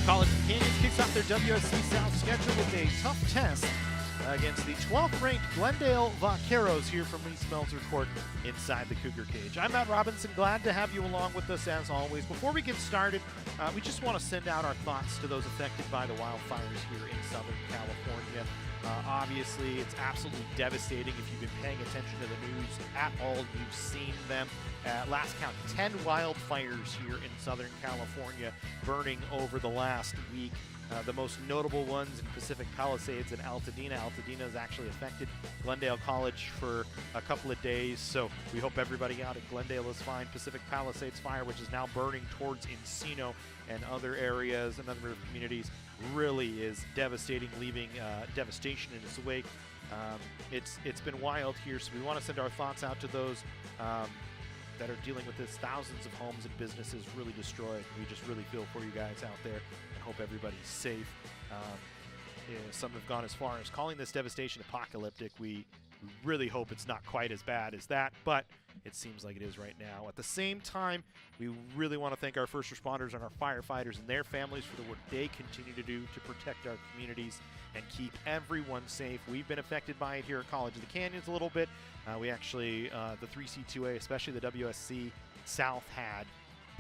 College of the Canyons kicks off their WSC-South schedule with a tough test against the 12th-ranked Glendale Vaqueros here from Smelser Court inside the Cougar cage. I'm Matt Robinson, glad to have you along with us as always. Before we get started, we just want to send out our thoughts to those affected by the wildfires here in Southern California. Obviously, it's absolutely devastating. If you've been paying attention to the news at all, you've seen them. Last count, 10 wildfires here in Southern California burning over the last week. The most notable ones in Pacific Palisades and Altadena. Altadena has actually affected Glendale College for a couple of days, so we hope everybody out at Glendale is fine. Pacific Palisades fire, which is now burning towards Encino and other areas and other communities, really is devastating, leaving devastation in its wake. It's been wild here, so we want to send our thoughts out to those that are dealing with this. Thousands of homes and businesses really destroyed. We just really feel for you guys out there and hope everybody's safe. Some have gone as far as calling this devastation apocalyptic. We really hope it's not quite as bad as that, but it seems like it is right now. At the same time, we really want to thank our first responders and our firefighters and their families for the work they continue to do to protect our communities and keep everyone safe. We've been affected by it here at College of the Canyons a little bit. We actually, the 3C2A, especially the WSC-South, had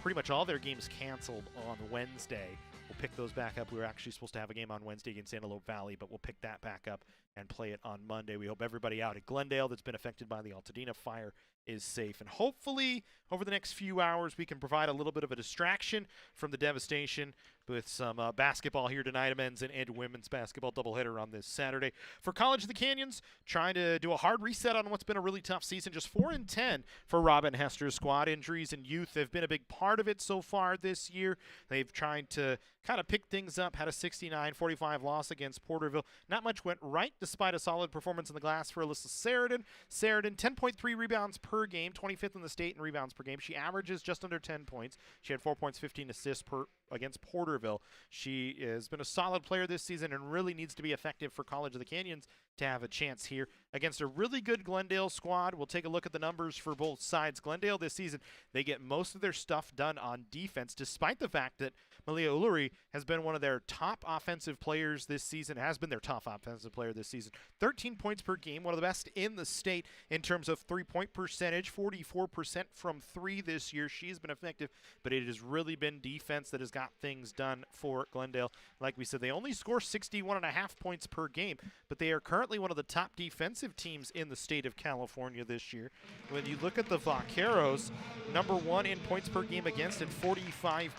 pretty much all their games canceled on Wednesday. We'll pick those back up. We were actually supposed to have a game on Wednesday against Antelope Valley, but we'll pick that back up and play it on Monday. We hope everybody out at Glendale that's been affected by the Altadena fire is safe. And hopefully, over the next few hours, we can provide a little bit of a distraction from the devastation with some basketball here tonight, a men's and women's basketball doubleheader on this Saturday. For College of the Canyons, trying to do a hard reset on what's been a really tough season. Just 4-10 for Robin Hester's squad. Injuries and youth have been a big part of it so far this year. They've tried to kind of pick things up, had a 69-45 loss against Porterville. Not much went right despite a solid performance in the glass for Alyssa Sheridan. Sheridan, 10.3 rebounds per game, 25th in the state in rebounds per game. She averages just under 10 points. She had 4 points, 15 assists against Porterville. She has been a solid player this season and really needs to be effective for College of the Canyons to have a chance here against a really good Glendale squad. We'll take a look at the numbers for both sides. Glendale this season, they get most of their stuff done on defense, despite the fact that Malia Uluri has been one of their top offensive players this season, has been their top offensive player this season. 13 points per game, one of the best in the state in terms of three-point percentage, 44% from three this year. She's been effective, but it has really been defense that has got things done for Glendale. Like we said, they only score 61.5 points per game, but they are currently one of the top defensive teams in the state of California this year. When you look at the Vaqueros, number one in points per game against at 45.9.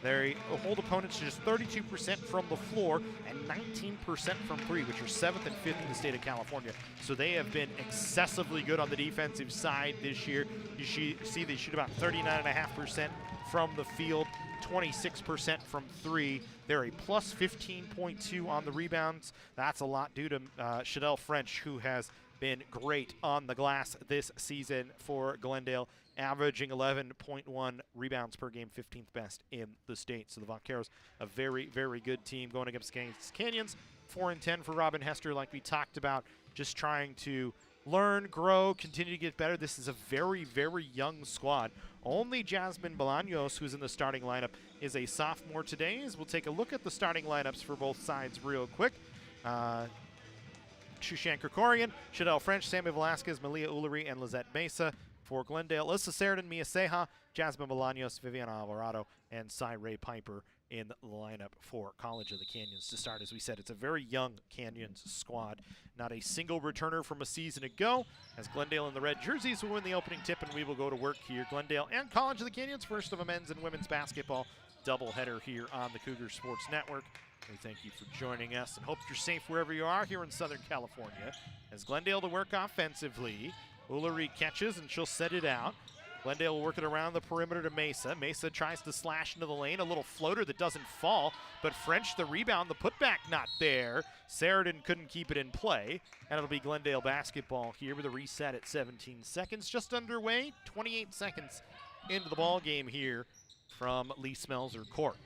They hold opponents to just 32% from the floor and 19% from three, which are 7th and 5th in the state of California. So they have been excessively good on the defensive side this year. You see they shoot about 39.5% from the field, 26% from three. They're a plus 15.2 on the rebounds. That's a lot due to Shadell French, who has been great on the glass this season for Glendale, averaging 11.1 rebounds per game, 15th best in the state. So the Vaqueros, a very, very good team going against Canyons. 4-10 for Robin Hester, like we talked about, just trying to learn, grow, continue to get better. This is a very, very young squad. Only Jasmine Bolaños, who's in the starting lineup, is a sophomore today. As we'll take a look at the starting lineups for both sides real quick. Shushan Krikorian, Shadell French, Sammy Velasquez, Malia Uluri, and Lizette Mesa. For Glendale, Alyssa Sheridan, Mia Ceja, Jasmine Bolaños, Viviana Alvarado, and Cy Ray Piper in the lineup for College of the Canyons to start. As we said, it's a very young Canyons squad. Not a single returner from a season ago, as Glendale in the red jerseys will win the opening tip, and we will go to work here. Glendale and College of the Canyons, first of a men's and women's basketball doubleheader here on the Cougar Sports Network. We thank you for joining us and hope you're safe wherever you are here in Southern California. As Glendale to work offensively, Uluri catches and she'll set it out. Glendale will work it around the perimeter to Mesa. Mesa tries to slash into the lane, a little floater that doesn't fall, but French the rebound, the putback not there. Sheridan couldn't keep it in play, and it'll be Glendale basketball here with a reset at 17 seconds. Just underway, 28 seconds into the ball game here from Lee Smelser Court.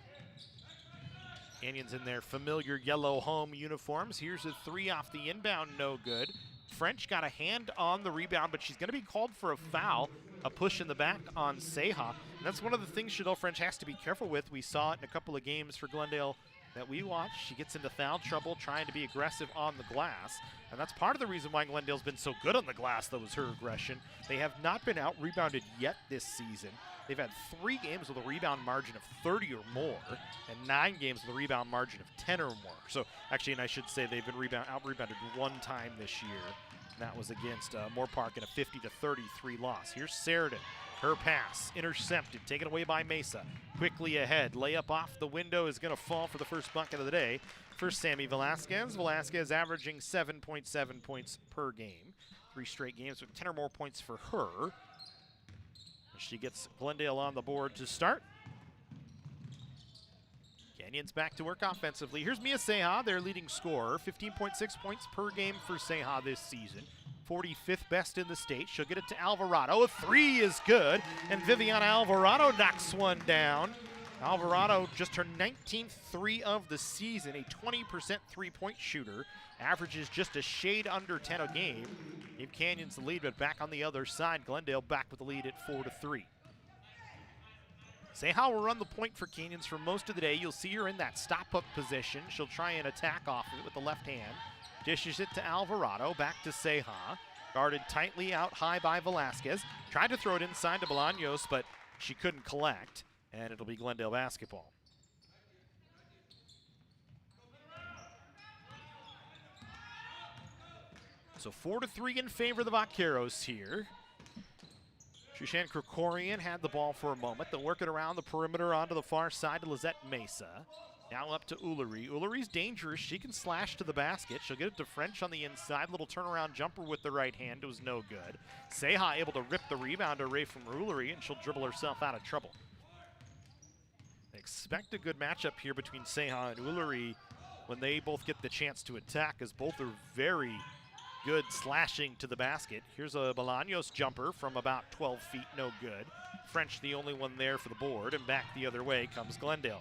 Canyons in their familiar yellow home uniforms. Here's a three off the inbound, no good. French got a hand on the rebound, but she's going to be called for a foul. A push in the back on Ceja. And that's one of the things Chanel French has to be careful with. We saw it in a couple of games for Glendale that we watched. She gets into foul trouble trying to be aggressive on the glass. And that's part of the reason why Glendale's been so good on the glass, though, is her aggression. They have not been out-rebounded yet this season. They've had 3 games with a rebound margin of 30 or more, and 9 games with a rebound margin of 10 or more. So, actually, and I should say they've been out-rebounded 1 time this year. And that was against Moore Park in a 50-33 loss. Here's Sheridan. Her pass intercepted, taken away by Mesa. Quickly ahead, layup off the window is going to fall for the first bucket of the day for Sammy Velasquez. Velasquez averaging 7.7 points per game. 3 straight games with 10 or more points for her. She gets Glendale on the board to start. Canyons back to work offensively. Here's Mia Seha, their leading scorer. 15.6 points per game for Seha this season. 45th best in the state. She'll get it to Alvarado. A 3 is good, and Viviana Alvarado knocks one down. Alvarado, just her 19th 3 of the season, a 20% three-point shooter. Averages just a shade under 10 a game. Gave Canyons the lead, but back on the other side, Glendale back with the lead at 4-3. Seha will run the point for Canyons for most of the day. You'll see her in that stop-up position. She'll try and attack off of it with the left hand. Dishes it to Alvarado, back to Seha. Guarded tightly out high by Velasquez. Tried to throw it inside to Bolaños, but she couldn't collect, and it'll be Glendale basketball. So 4-3 in favor of the Vaqueros here. Shushan Krikorian had the ball for a moment. They'll work it around the perimeter onto the far side to Lizette Mesa. Now up to Ullery. Ullery's dangerous. She can slash to the basket. She'll get it to French on the inside. Little turnaround jumper with the right hand. It was no good. Seha able to rip the rebound away from Ullery, and she'll dribble herself out of trouble. Expect a good matchup here between Seha and Ullery when they both get the chance to attack, as both are very good slashing to the basket. Here's a Bolaños jumper from about 12 feet, no good. French the only one there for the board, and back the other way comes Glendale.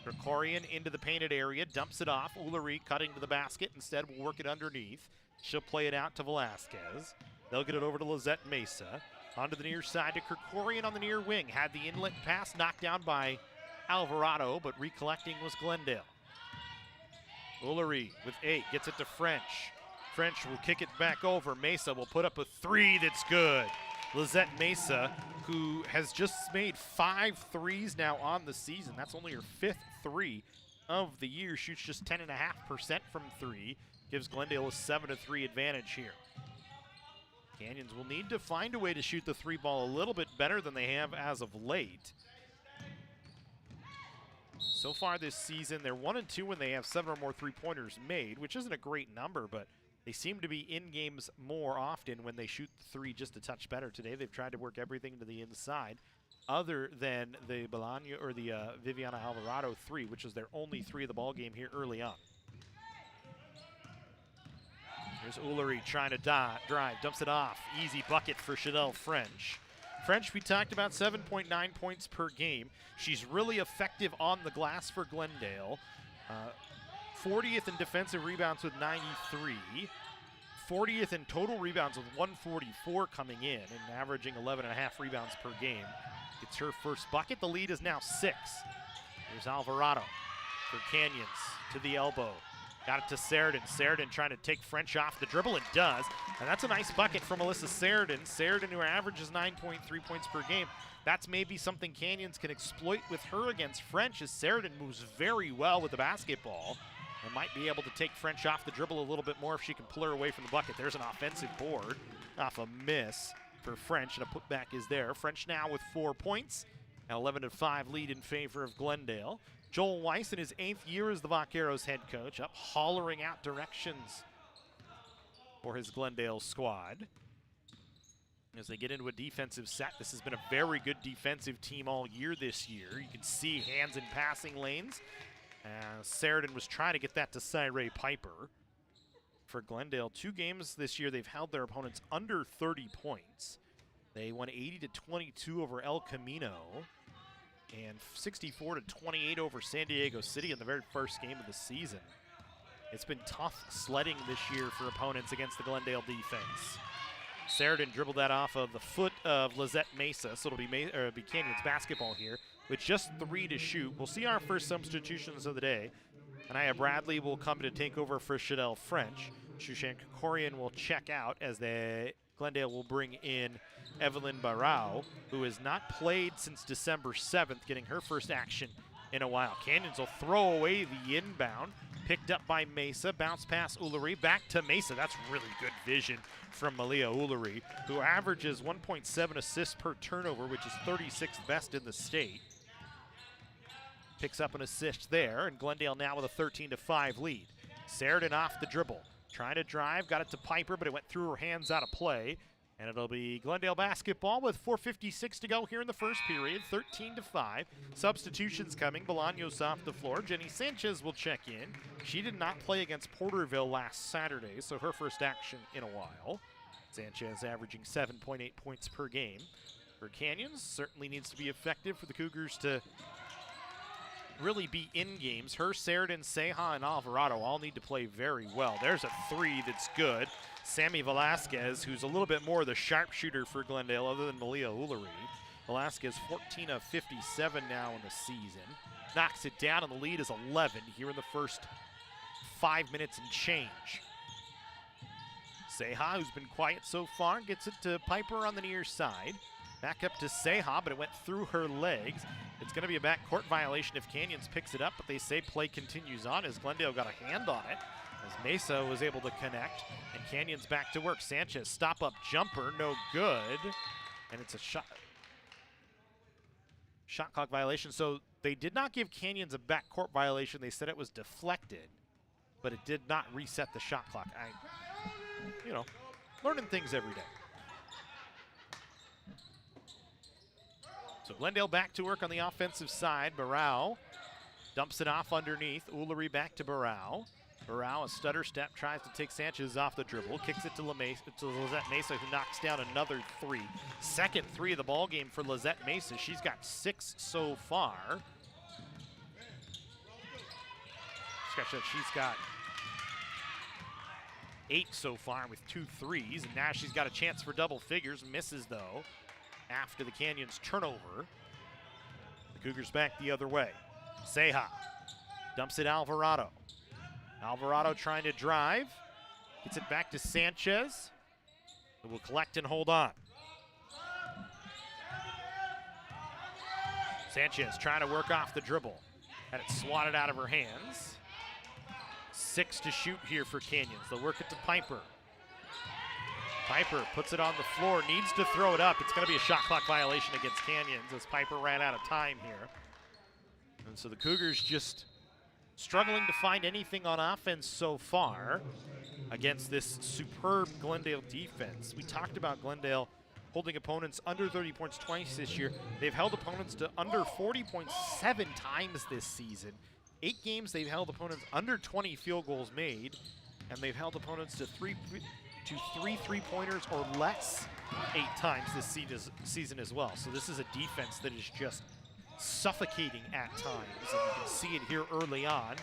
Krikorian into the painted area, dumps it off. Ullery cutting to the basket. Instead, will work it underneath. She'll play it out to Velasquez. They'll get it over to Lizette Mesa. Onto the near side to Krikorian on the near wing. Had the inlet pass knocked down by Alvarado, but recollecting was Glendale. Ullery with 8, gets it to French. French will kick it back over. Mesa will put up a 3 that's good. Lizette Mesa, who has just made 5 threes now on the season. That's only her 5th 3 of the year. Shoots just 10.5% from 3. Gives Glendale a 7-3 advantage here. Canyons will need to find a way to shoot the 3 ball a little bit better than they have as of late. So far this season, they're 1-2 when they have 7 or more 3-pointers made, which isn't a great number, but they seem to be in games more often when they shoot the 3 just a touch better. Today they've tried to work everything to the inside, other than the Bolaños or the Viviana Alvarado 3, which is their only 3 of the ball game here early on. Here's Ullery trying to drive, dumps it off. Easy bucket for Chanel French. French, we talked about 7.9 points per game. She's really effective on the glass for Glendale. 40th in defensive rebounds with 93. 40th in total rebounds with 144 coming in and averaging 11.5 rebounds per game. Gets her first bucket. The lead is now 6. Here's Alvarado for Canyons to the elbow. Got it to Sheridan. Sheridan trying to take French off the dribble and does. And that's a nice bucket from Melissa Sheridan. Sheridan, who averages 9.3 points per game. That's maybe something Canyons can exploit with her against French, as Sheridan moves very well with the basketball and might be able to take French off the dribble a little bit more if she can pull her away from the bucket. There's an offensive board off a miss for French, and a putback is there. French now with 4 points, an 11-5 lead in favor of Glendale. Joel Weiss in his 8th year as the Vaqueros head coach, up hollering out directions for his Glendale squad. As they get into a defensive set, this has been a very good defensive team all year this year. You can see hands in passing lanes. Sheridan was trying to get that to Cyree Piper. For Glendale, 2 games this year, they've held their opponents under 30 points. They won 80-22 over El Camino and 64-28 over San Diego City in the very first game of the season. It's been tough sledding this year for opponents against the Glendale defense. Sheridan dribbled that off of the foot of Lizette Mesa, so it'll be Canyon's basketball here with just 3 to shoot. We'll see our first substitutions of the day. Anaya Bradley will come to take over for Chanel French. Shushan Kokorian will check out as Glendale will bring in Evelyn Barao, who has not played since December 7th, getting her first action in a while. Canyons will throw away the inbound. Picked up by Mesa, bounce pass Ullery, back to Mesa. That's really good vision from Malia Ullery, who averages 1.7 assists per turnover, which is 36th best in the state. Picks up an assist there, and Glendale now with a 13-5 lead. Sheridan off the dribble, trying to drive, got it to Piper, but it went through her hands out of play. And it'll be Glendale basketball with 4:56 to go here in the first period, 13-5. Substitutions coming. Bolaños off the floor. Jenny Sanchez will check in. She did not play against Porterville last Saturday, so her first action in a while. Sanchez averaging 7.8 points per game. For Canyons, certainly needs to be effective for the Cougars to really be in games. Her, Sheridan, Seja, and Alvarado all need to play very well. There's a 3 that's good. Sammy Velasquez, who's a little bit more the sharpshooter for Glendale other than Malia Ullery. Velasquez 14 of 57 now in the season. Knocks it down, and the lead is 11 here in the first 5 minutes and change. Seja, who's been quiet so far, gets it to Piper on the near side. Back up to Seja, but it went through her legs. It's going to be a backcourt violation if Canyons picks it up, but they say play continues on as Glendale got a hand on it, as Mesa was able to connect, and Canyons back to work. Sanchez, stop-up jumper, no good, and it's a shot clock violation. So they did not give Canyons a backcourt violation. They said it was deflected, but it did not reset the shot clock. Learning things every day. So Glendale back to work on the offensive side. Barao dumps it off underneath. Ullery back to Barao. Barao, a stutter step, tries to take Sanchez off the dribble, kicks it to Lizette Mesa, who knocks down another 3. Second 3 of the ball game for Lizette Mesa. She's got 6 so far. She's got 8 so far with 2 threes, and now she's got a chance for double figures. Misses, though, after the Canyons turnover. The Cougars back the other way. Seja dumps it Alvarado. Alvarado trying to drive. Gets it back to Sanchez, who will collect and hold on. Sanchez trying to work off the dribble. Had it swatted out of her hands. 6 to shoot here for Canyons. They'll work it to Piper. Piper puts it on the floor, needs to throw it up. It's going to be a shot clock violation against Canyons as Piper ran out of time here. And so the Cougars just struggling to find anything on offense so far against this superb Glendale defense. We talked about Glendale holding opponents under 30 points twice this year. They've held opponents to under 40 points 7 times this season. 8 games they've held opponents under 20 field goals made, and they've held opponents to 3 3-pointers or less 8 times this season as well. So this is a defense that is just suffocating at times, and you can see it here early on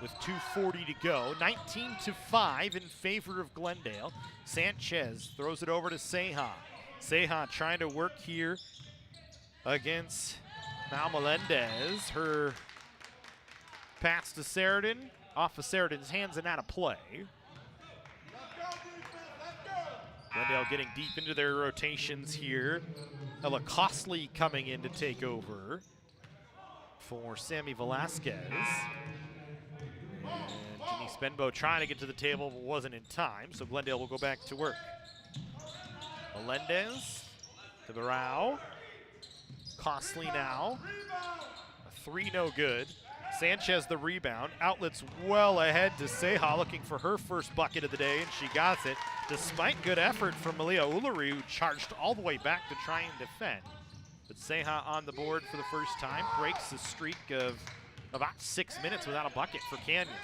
with 2:40 to go. 19-5 in favor of Glendale. Sanchez throws it over to Seja. Seja trying to work here against Mal Melendez. Her pass to Sheridan, off of Sheridan's hands and out of play. Glendale getting deep into their rotations here. Ella Costley coming in to take over for Sammy Velasquez. And Denise Benbow trying to get to the table but wasn't in time, so Glendale will go back to work. Melendez to Barao. Costley now. A 3 no good. Sanchez the rebound. Outlets well ahead to Seja, looking for her first bucket of the day, and she got it. Despite good effort from Malia Ullery, who charged all the way back to try and defend. But Seja on the board for the first time, breaks the streak of about 6 minutes without a bucket for Canyons.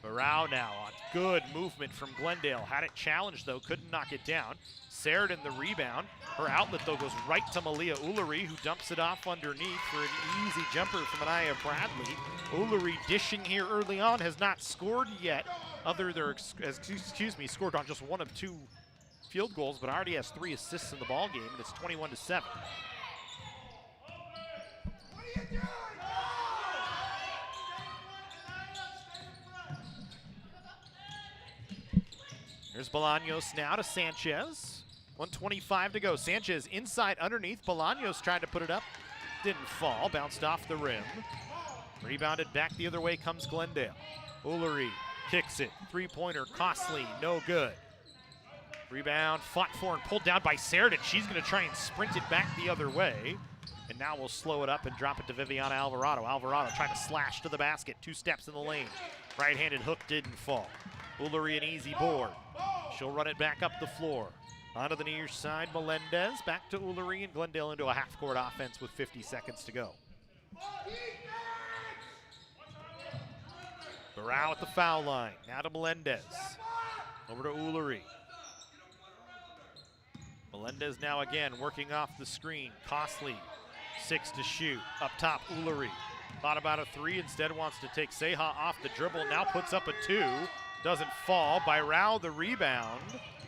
Barao now on good movement from Glendale. Had it challenged though, couldn't knock it down. Sheridan the rebound. Her outlet though goes right to Malia Ullery, who dumps it off underneath for an easy jumper from Anaya Bradley. Ullery dishing here early on, has not scored yet. Scored on just 1 of 2 field goals, but already has 3 assists in the ball game, and it's 21-7. Here's Bolaños now to Sanchez. 1:25 to go. Sanchez inside underneath. Bolaños tried to put it up. Didn't fall. Bounced off the rim. Rebounded back the other way comes Glendale. Ullery kicks it. Three-pointer costly. No good. Rebound fought for and pulled down by Sheridan. She's going to try and sprint it back the other way. And now we'll slow it up and drop it to Viviana Alvarado. Alvarado trying to slash to the basket. 2 steps in the lane. Right-handed hook didn't fall. Ullery an easy board. She'll run it back up the floor. Onto the near side, Melendez. Back to Ullery, and Glendale into a half-court offense with 50 seconds to go. Barao at the foul line. Now to Melendez. Over to Ullery. Melendez now again working off the screen. Costly, 6 to shoot. Up top, Ullery. Thought about a 3, instead wants to take Ceja off the dribble. Now puts up a 2. Doesn't fall. Barao the rebound.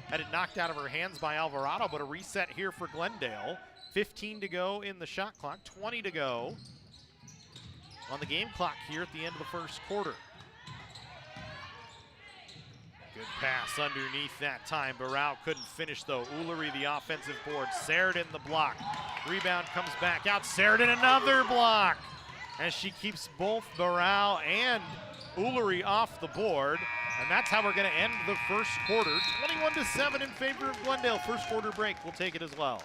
Had it knocked out of her hands by Alvarado, but a reset here for Glendale. 15 to go in the shot clock. 20 to go on the game clock here at the end of the first quarter. Good pass underneath that time. Barao couldn't finish though. Ullery the offensive board. Sheridan the block. Rebound comes back out. Sheridan another block. As she keeps both Barao and Ullery off the board. And that's how we're going to end the first quarter. 21-7 in favor of Glendale. First quarter break. We'll take it as well.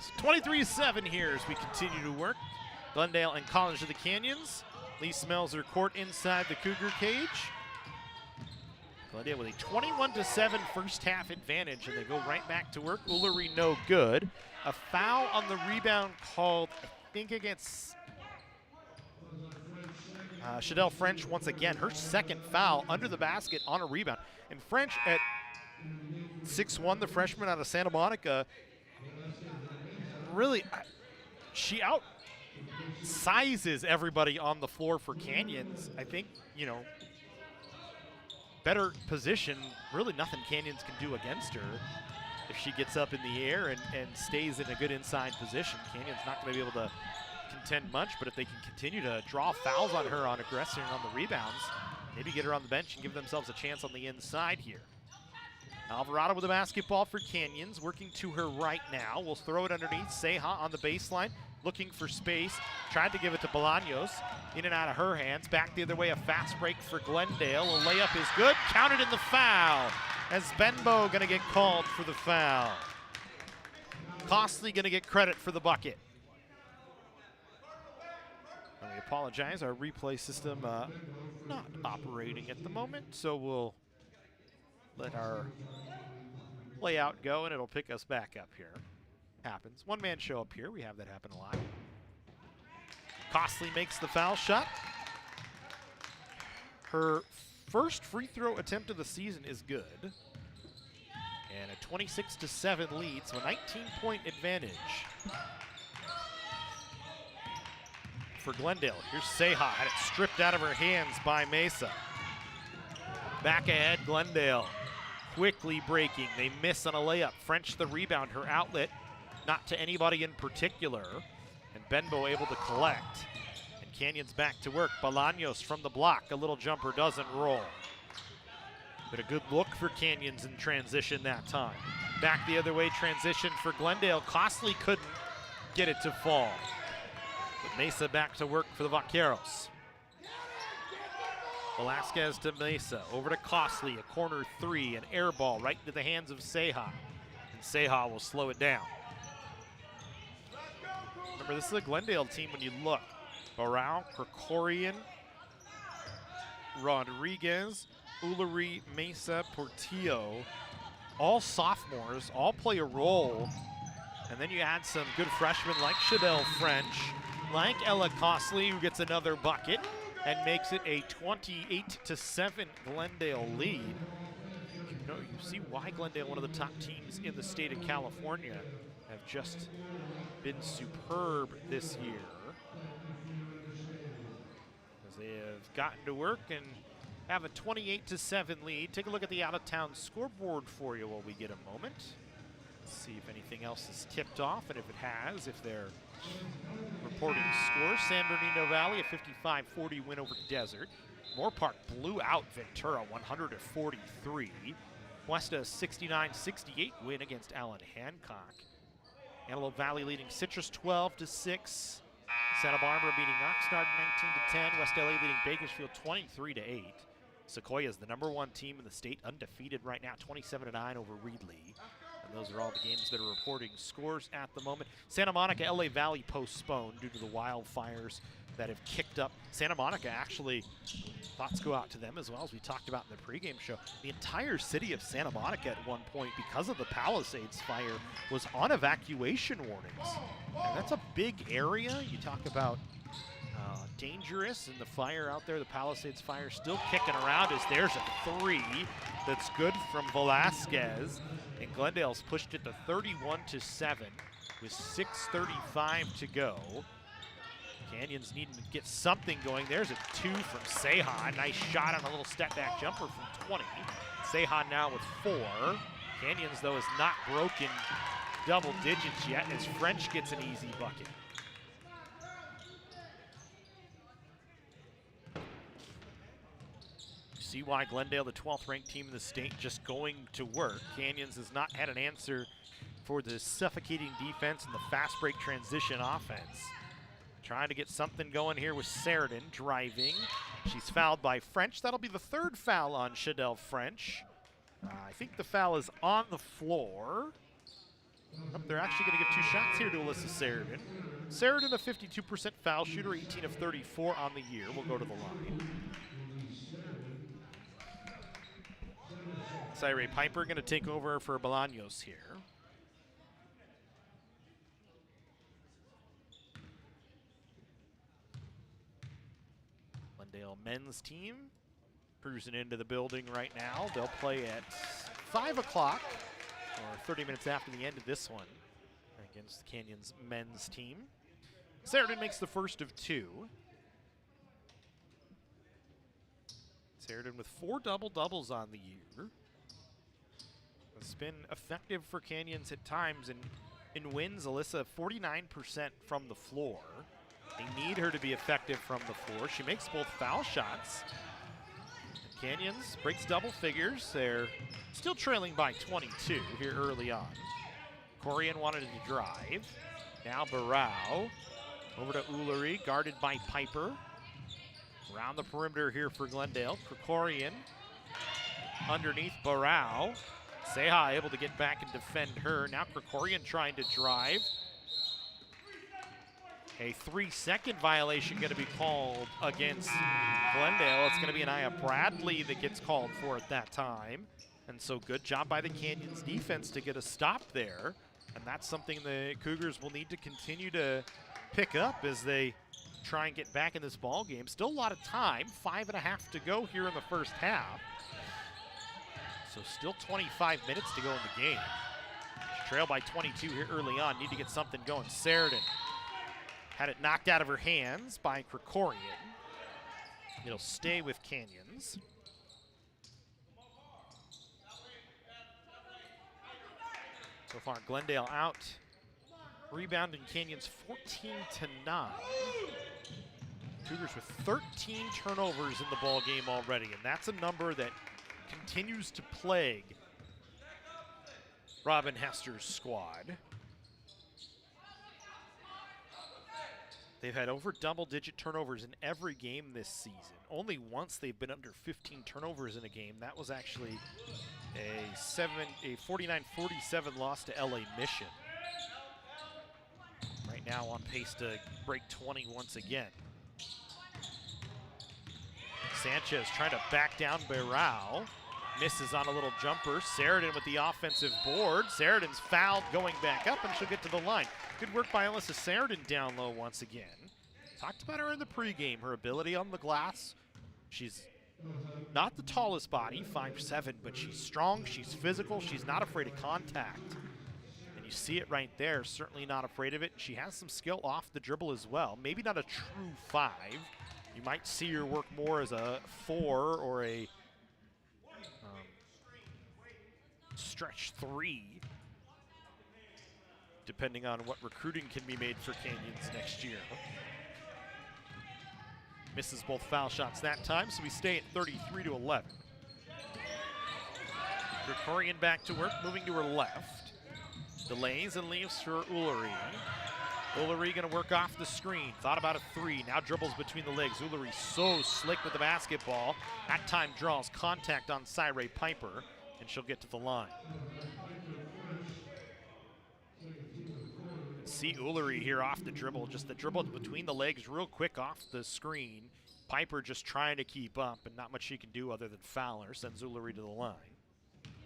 So 23-7 here as we continue to work. Glendale and College of the Canyons. Lee Smelser court inside the Cougar cage. Glendale with a 21-7 first half advantage, and they go right back to work. Ullery no good. A foul on the rebound called, I think, against Shadell French once again. Her second foul under the basket on a rebound. And French at 6'1", the freshman out of Santa Monica, really, she outsizes everybody on the floor for Canyons. I think, you know, better position, really nothing Canyons can do against her. If she gets up in the air and stays in a good inside position, Canyon's not going to be able to contend much, but if they can continue to draw fouls on her on aggressing on the rebounds, maybe get her on the bench and give themselves a chance on the inside here. Alvarado with the basketball for Canyons, working to her right now. We'll throw it underneath. Seha on the baseline, looking for space. Tried to give it to Bolaños. In and out of her hands. Back the other way, a fast break for Glendale. A layup is good. Counted in the foul, as Benbow going to get called for the foul. Costly going to get credit for the bucket. And we apologize, our replay system not operating at the moment, so we'll let our layout go and it'll pick us back up here. Happens. One man show up here. We have that happen a lot. Costly makes the foul shot. Her first free throw attempt of the season is good. And a 26-7 lead, so a 19-point advantage for Glendale. Here's Seha, had it stripped out of her hands by Mesa. Back ahead, Glendale quickly breaking. They miss on a layup. French the rebound, her outlet, not to anybody in particular. And Benbow able to collect. And Canyons back to work. Bolaños from the block. A little jumper doesn't roll. But a good look for Canyons in transition that time. Back the other way, transition for Glendale. Costly couldn't get it to fall. But Mesa back to work for the Vaqueros. Velasquez to Mesa, over to Costly, a corner three, an air ball right into the hands of Seha. And Seha will slow it down. Remember, this is a Glendale team when you look. Barao, Krikorian, Rodriguez, Ulari, Mesa, Portillo, all sophomores, all play a role. And then you add some good freshmen like Shadell French, like Ella Costly, who gets another bucket and makes it a 28-7 Glendale lead. You know, you see why Glendale, one of the top teams in the state of California, have just been superb this year. As they have gotten to work and have a 28-7 lead. Take a look at the out-of-town scoreboard for you while we get a moment. Let's see if anything else is tipped off, and if it has, if they're reporting scores. San Bernardino Valley, a 55-40 win over Desert. Moore Park blew out Ventura, 100-43. Cuesta, 69-68 win against Allen Hancock. Antelope Valley leading Citrus 12-6. Santa Barbara beating Oxnard 19-10. West LA leading Bakersfield 23-8. Sequoia is the #1 team in the state, undefeated right now, 27-9 over Reedley. And those are all the games that are reporting scores at the moment. Santa Monica, LA Valley postponed due to the wildfires that have kicked up. Santa Monica, actually, thoughts go out to them as well, as we talked about in the pregame show. The entire city of Santa Monica at one point, because of the Palisades fire, was on evacuation warnings. And that's a big area. You talk about dangerous, and the fire out there, the Palisades fire, still kicking around as there's a three that's good from Velasquez. And Glendale's pushed it to 31-7 with 6:35 to go. Canyons needing to get something going. There's a two from Seha. Nice shot on a little step back jumper from 20. Seha now with 4. Canyons, though, has not broken double digits yet as French gets an easy bucket. See why Glendale, the 12th ranked team in the state, just going to work. Canyons has not had an answer for the suffocating defense and the fast break transition offense. Trying to get something going here with Sheridan driving. She's fouled by French. That'll be the 3rd foul on Shadell French. I think the foul is on the floor. Oh, they're actually going to give 2 shots here to Alyssa Sheridan. Sheridan, a 52% foul shooter, 18 of 34 on the year. We'll go to the line. Cyree Piper going to take over for Bolaños here. Glendale men's team cruising into the building right now. They'll play at 5 o'clock, or 30 minutes after the end of this one, against the Canyons men's team. Sheridan makes the first of 2. Sheridan with 4 double-doubles on the year. It's been effective for Canyons at times, and in wins, Alyssa 49% from the floor. They need her to be effective from the floor. She makes both foul shots. And Canyons breaks double figures. They're still trailing by 22 here early on. Corian wanted to drive. Now Barao over to Ullery, guarded by Piper. Around the perimeter here for Glendale. Krikorian underneath Barao. Seha able to get back and defend her. Now Krikorian trying to drive. A 3-second violation going to be called against Glendale. It's going to be Anaya Bradley that gets called for at that time. And so good job by the Canyons defense to get a stop there. And that's something the Cougars will need to continue to pick up as they try and get back in this ball game. Still a lot of time, 5.5 to go here in the first half. So still 25 minutes to go in the game. Trail by 22 here early on. Need to get something going. Sheridan had it knocked out of her hands by Krikorian. It'll stay with Canyons. So far, Glendale out. Rebounding Canyons 14-9. Cougars with 13 turnovers in the ball game already, and that's a number that continues to plague Robin Hester's squad. They've had over double-digit turnovers in every game this season. Only once they've been under 15 turnovers in a game. That was actually a 49-47 loss to LA Mission. Right now on pace to break 20 once again. Sanchez trying to back down Barao. Misses on a little jumper. Sheridan with the offensive board. Sheridan's fouled going back up, and she'll get to the line. Good work by Alyssa Sheridan down low once again. Talked about her in the pregame, her ability on the glass. She's not the tallest body, 5'7", but she's strong, she's physical, she's not afraid of contact. And you see it right there, certainly not afraid of it. She has some skill off the dribble as well. Maybe not a true 5. You might see her work more as a 4 or a stretch 3, depending on what recruiting can be made for Canyons next year. Misses both foul shots that time, so we stay at 33-11. Krikorian back to work, moving to her left. Delays and leaves for Ullery. Ullery gonna work off the screen. Thought about a 3, now dribbles between the legs. Ullery so slick with the basketball. That time draws contact on Cyree Piper, and she'll get to the line. See Ullery here off the dribble, just the dribble between the legs real quick off the screen. Piper just trying to keep up, and not much she can do other than foul her. Sends Ullery to the line.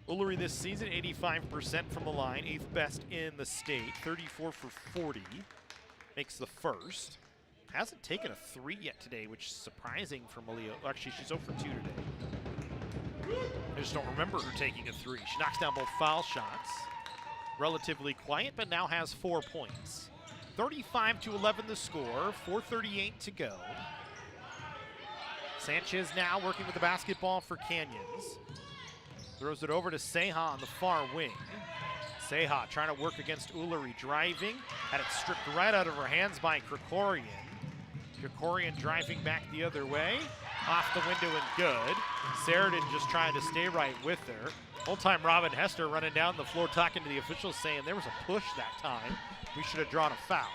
Ullery this season, 85% from the line, 8th best in the state, 34 for 40. Makes the first. Hasn't taken a 3 yet today, which is surprising for Malia. Actually, she's 0 for 2 today. I just don't remember her taking a 3. She knocks down both foul shots. Relatively quiet, but now has 4 points. 35-11 the score, 4:38 to go. Sanchez now working with the basketball for Canyons. Throws it over to Seha on the far wing. Seha trying to work against Ullery, driving. Had it stripped right out of her hands by Krikorian. Krikorian driving back the other way. Off the window and good. Sheridan just trying to stay right with her. Whole time Robin Hester running down the floor talking to the officials saying there was a push that time. We should have drawn a foul.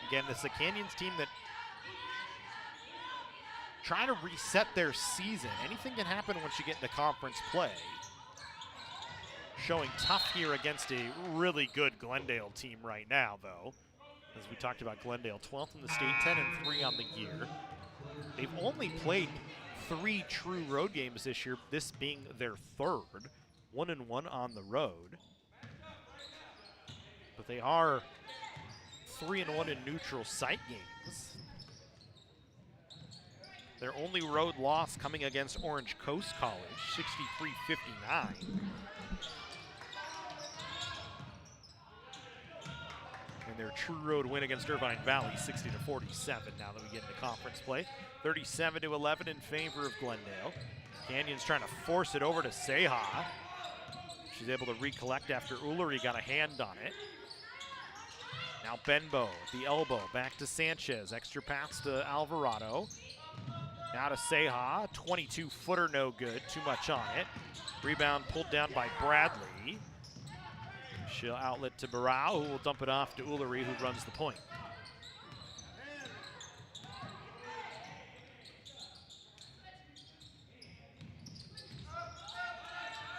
Again, this is a Canyons team that trying to reset their season. Anything can happen once you get into conference play. Showing tough here against a really good Glendale team right now, though. As we talked about, Glendale 12th in the state, 10-3 on the year. They've only played 3 true road games this year, this being their 3rd, 1-1 on the road. But they are 3-1 in neutral site games. Their only road loss coming against Orange Coast College, 63-59. And their true road win against Irvine Valley, 60-47 now that we get into conference play. 37-11 in favor of Glendale. Canyon's trying to force it over to Seha. She's able to recollect after Ullery got a hand on it. Now Benbow, the elbow, back to Sanchez. Extra pass to Alvarado. Now to Seha, 22-footer, no good, too much on it. Rebound pulled down by Bradley. She'll outlet to Barao, who will dump it off to Ullery, who runs the point.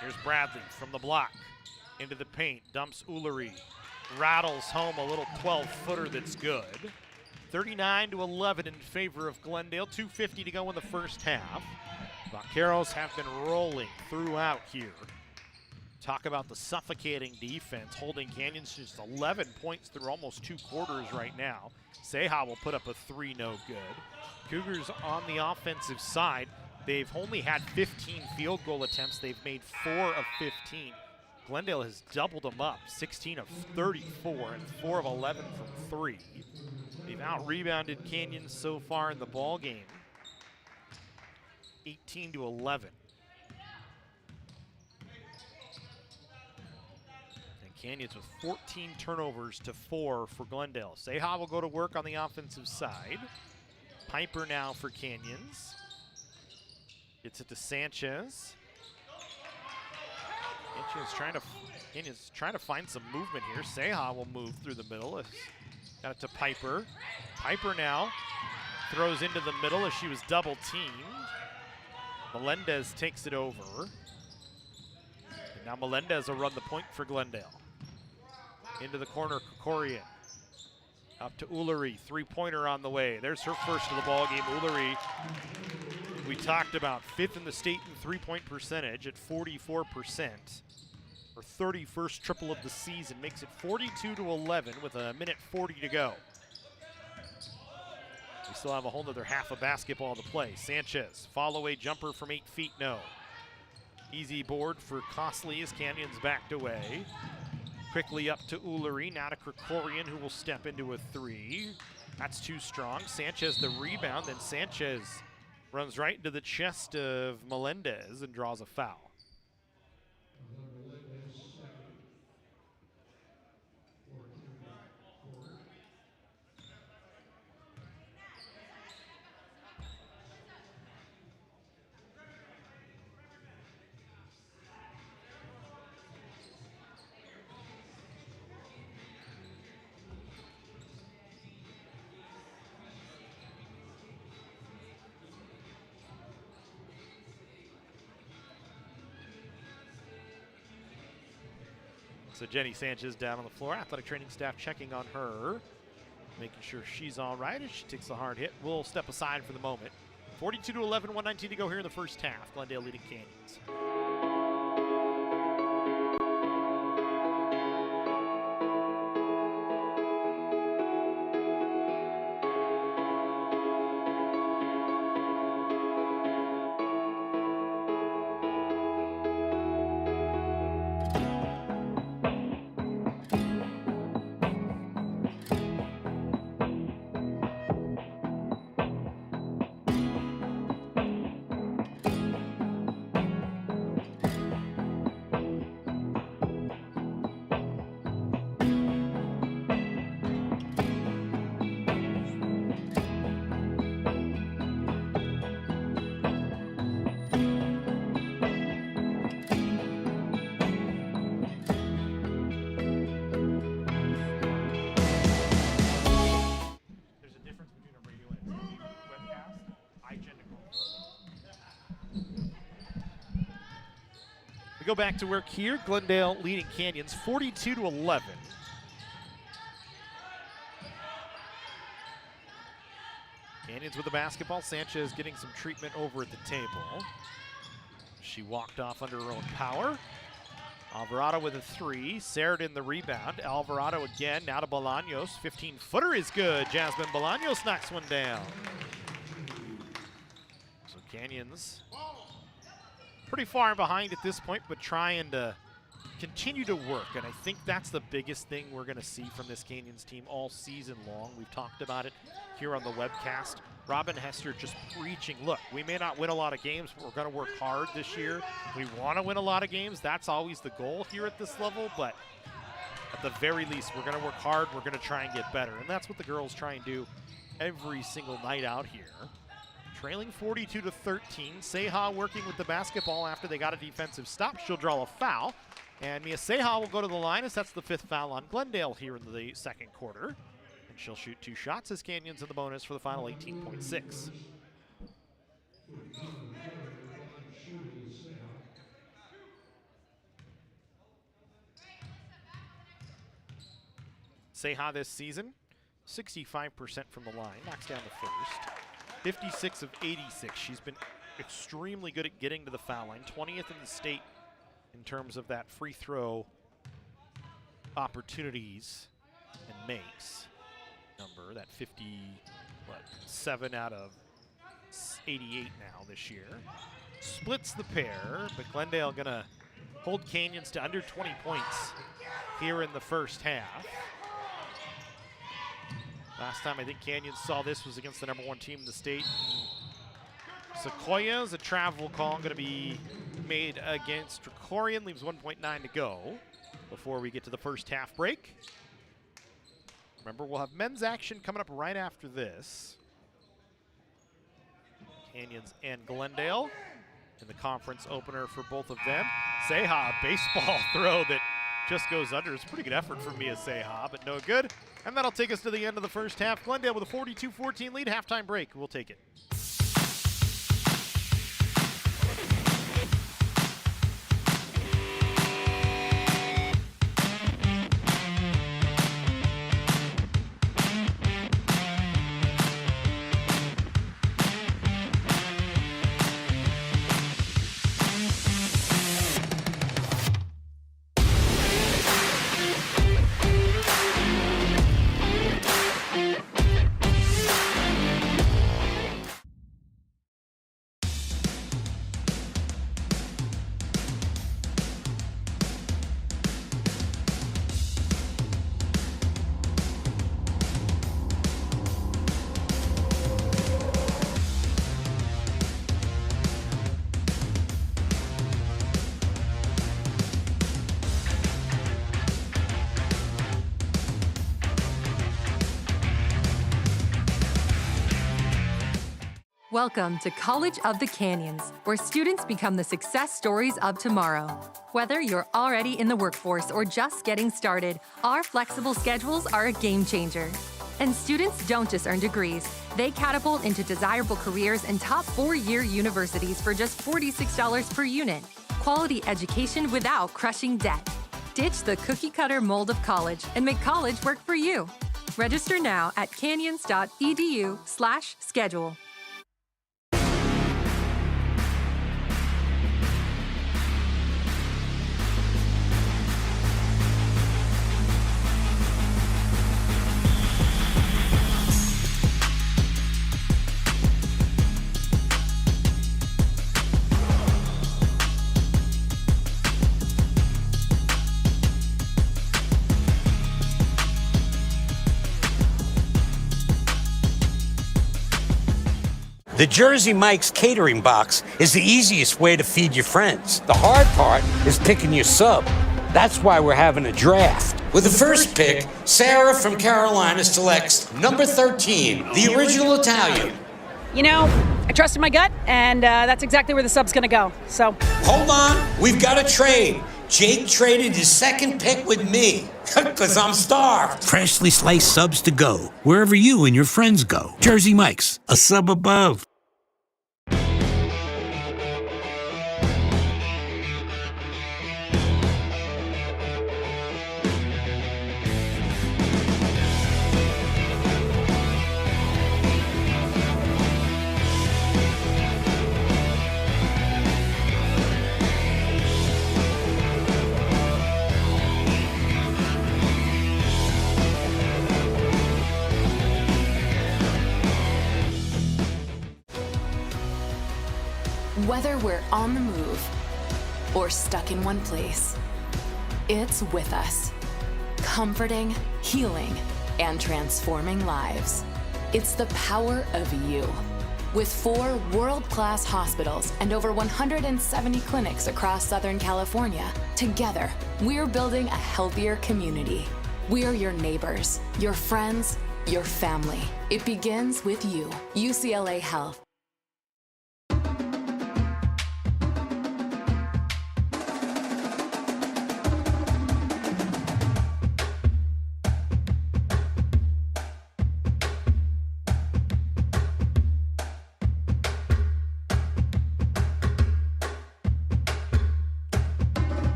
Here's Bradley from the block, into the paint, dumps Ullery. Rattles home a little 12-footer that's good. 39-11 in favor of Glendale, 2:50 to go in the first half. Vaqueros have been rolling throughout here. Talk about the suffocating defense, holding Canyons just 11 points through almost 2 quarters right now. Seha will put up a 3, no good. Cougars on the offensive side, they've only had 15 field goal attempts. They've made 4 of 15. Glendale has doubled them up, 16 of 34 and 4 of 11 from 3. They've out-rebounded Canyons so far in the ball game, 18-11. And Canyons with 14 turnovers to 4 for Glendale. Seha will go to work on the offensive side. Piper now for Canyons. Gets it to Sanchez. Canyons trying to find some movement here. Seha will move through the middle. Got it to Piper. Piper now throws into the middle as she was double teamed. Melendez takes it over. And now Melendez will run the point for Glendale. Into the corner, Kokorian. Up to Ullery, 3-pointer on the way. There's her first of the ball game. Ullery, we talked about, 5th in the state in three-point percentage at 44%. Her 31st triple of the season makes it 42-11 with a minute 40 to go. We still have a whole other half of basketball to play. Sanchez, fall-away jumper from 8 feet, no. Easy board for Costley as Canyons backed away. Quickly up to Ullery, now to Krikorian, who will step into a 3. That's too strong. Sanchez the rebound, then Sanchez runs right into the chest of Melendez and draws a foul. So Jenny Sanchez down on the floor. Athletic training staff checking on her, making sure she's all right as she takes a hard hit. We'll step aside for the moment. 42-11, 119 to go here in the first half. Glendale leading Canyons. We go back to work here. Glendale leading Canyons 42-11. Canyons with the basketball. Sanchez getting some treatment over at the table. She walked off under her own power. Alvarado with a 3. Sheridan the rebound. Alvarado again. Now to Bolaños. 15-footer is good. Jasmine Bolaños knocks one down. Canyons pretty far behind at this point, but trying to continue to work, and I think that's the biggest thing we're going to see from this Canyons team all season long. We've talked about it here on the webcast. Robin Hester just preaching, look, we may not win a lot of games, but we're going to work hard this year. We want to win a lot of games. That's always the goal here at this level, but at the very least, we're going to work hard. We're going to try and get better, and that's what the girls try and do every single night out here. Trailing 42-13. Seha working with the basketball after they got a defensive stop. She'll draw a foul. And Mia Seha will go to the line as that's the 5th foul on Glendale here in the second quarter. And she'll shoot 2 shots as Canyons in the bonus for the final 18.6. Seha this season, 65% from the line, knocks down the first. 56 of 86. She's been extremely good at getting to the foul line, 20th in the state in terms of that free throw opportunities and makes number, that 57 out of 88 now this year. Splits the pair, but Glendale gonna hold Canyons to under 20 points here in the first half. Last time I think Canyons saw this was against the #1 team in the state. Sequoia's a travel call going to be made against Tricorian. Leaves 1.9 to go before we get to the first half break. Remember, we'll have men's action coming up right after this. Canyons and Glendale in the conference opener for both of them. Seha, a baseball throw that just goes under. It's a pretty good effort from Mia Seha, but no good. And that'll take us to the end of the first half. Glendale with a 42-14 lead. Halftime break. We'll take it. Welcome to College of the Canyons, where students become the success stories of tomorrow. Whether you're already in the workforce or just getting started, our flexible schedules are a game changer. And students don't just earn degrees. They catapult into desirable careers in top 4-year universities for just $46 per unit. Quality education without crushing debt. Ditch the cookie-cutter mold of college and make college work for you. Register now at canyons.edu/schedule. The Jersey Mike's catering box is the easiest way to feed your friends. The hard part is picking your sub. That's why we're having a draft. With the first pick, Sarah from Carolina selects number 13, the original Italian. You know, I trusted my gut, and that's exactly where the sub's gonna go, so. Hold on, we've got a trade. Jake traded his second pick with me, because I'm starved. Freshly sliced subs to go, wherever you and your friends go. Jersey Mike's, a sub above. Whether we're on the move or stuck in one place, it's with us, comforting, healing, and transforming lives. It's the power of you. With 4 world-class hospitals and over 170 clinics across Southern California, together, we're building a healthier community. We're your neighbors, your friends, your family. It begins with you. UCLA Health.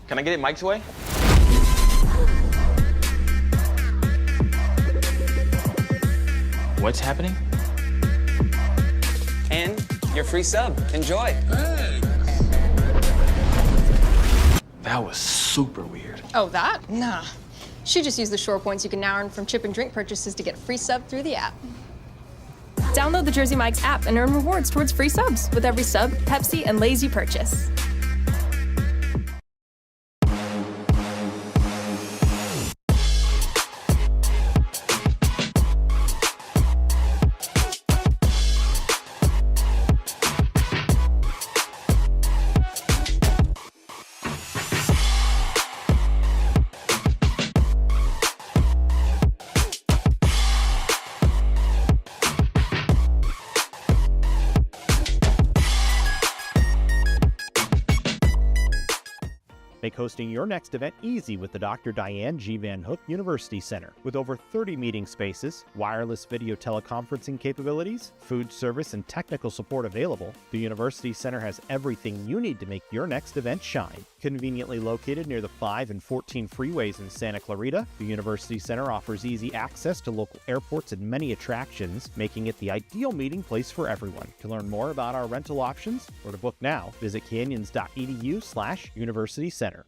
Can I get it Mike's way? What's happening? And your free sub. Enjoy. That was super weird. Oh, that? Nah. She just used the shore points you can now earn from chip and drink purchases to get free sub through the app. Download the Jersey Mike's app and earn rewards towards free subs with every sub, Pepsi, and Lay's you purchase. Make hosting your next event easy with the Dr. Diane G. Van Hook University Center. With over 30 meeting spaces, wireless video teleconferencing capabilities, food service, and technical support available, the University Center has everything you need to make your next event shine. Conveniently located near the 5 and 14 freeways in Santa Clarita, the University Center offers easy access to local airports and many attractions, making it the ideal meeting place for everyone. To learn more about our rental options or to book now, visit canyons.edu/University Center.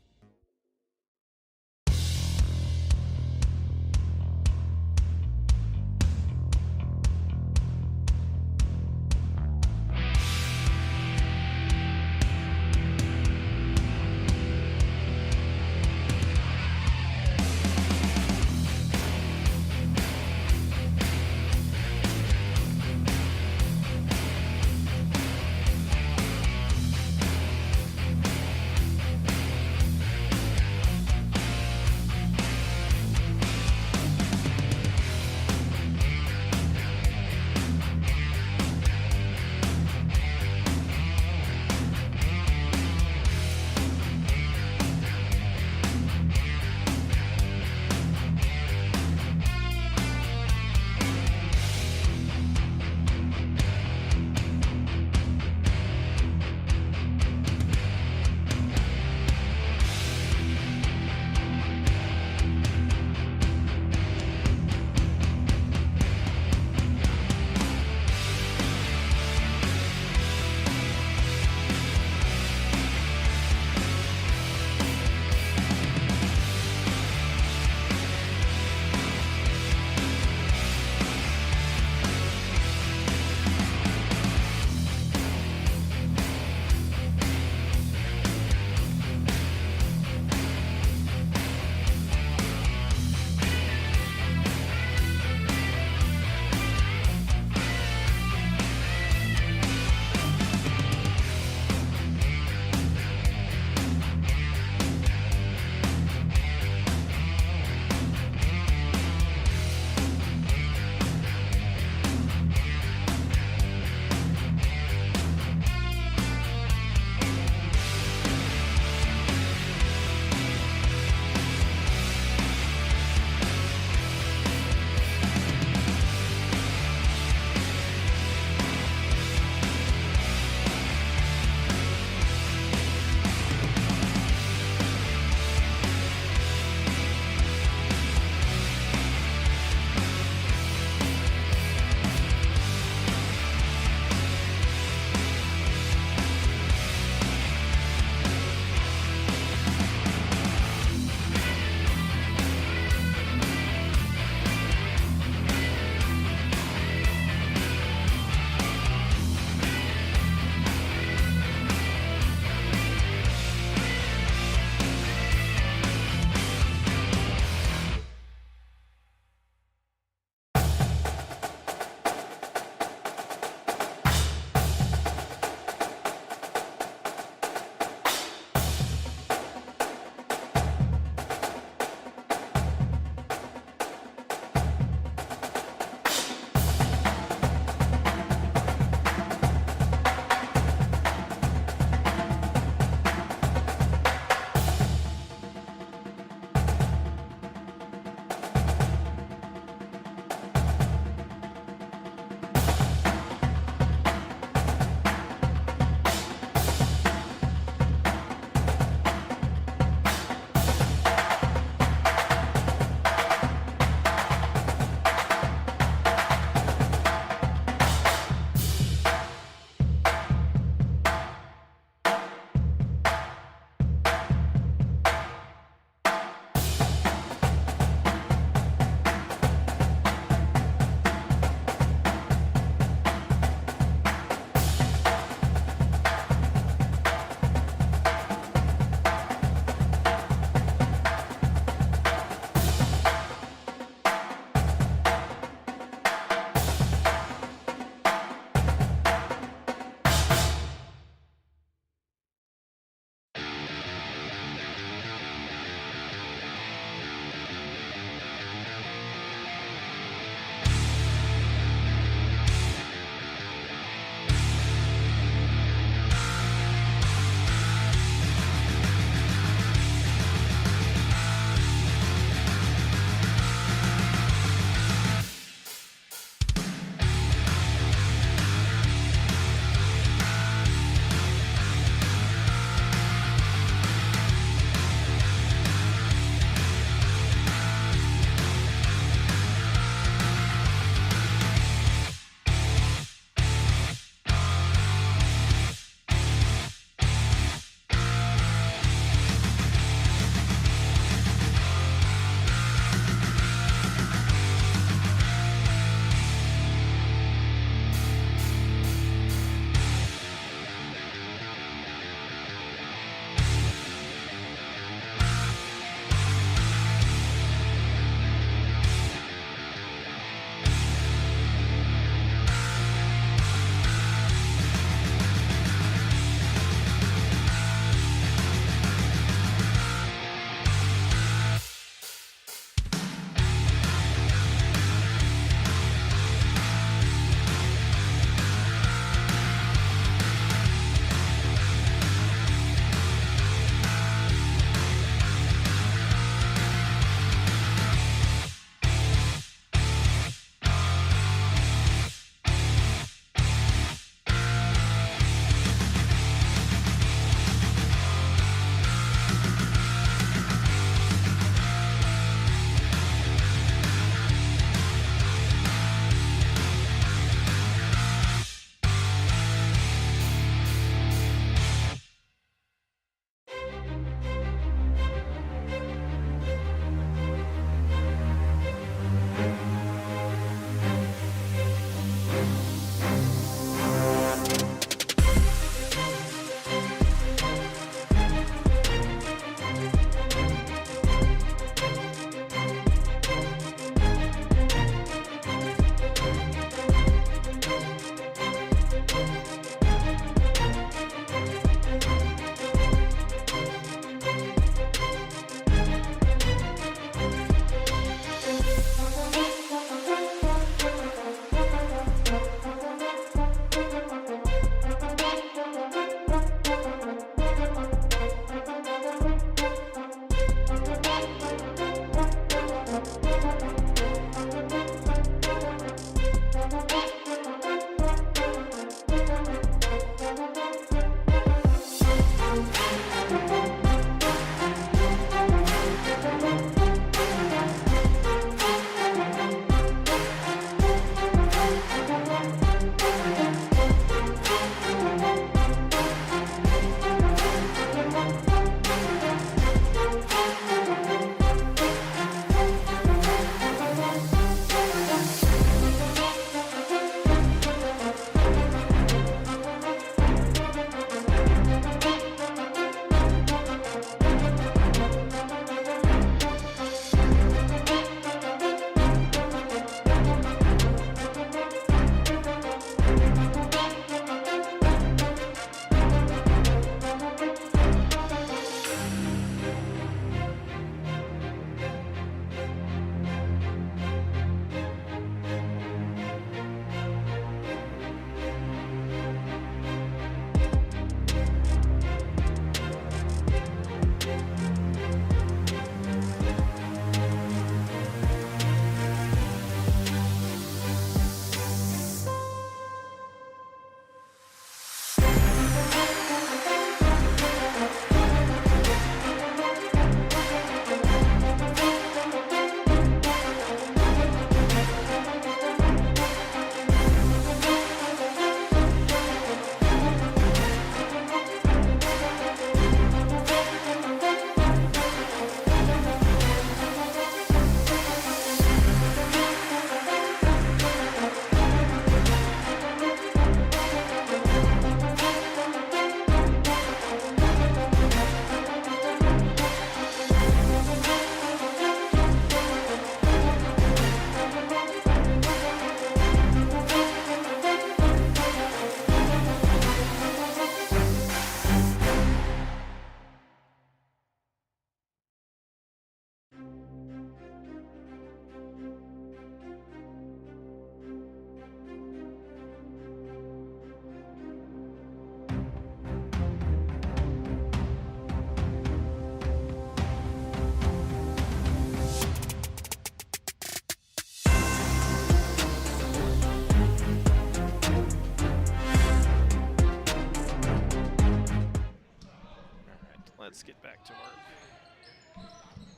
let's get back to work.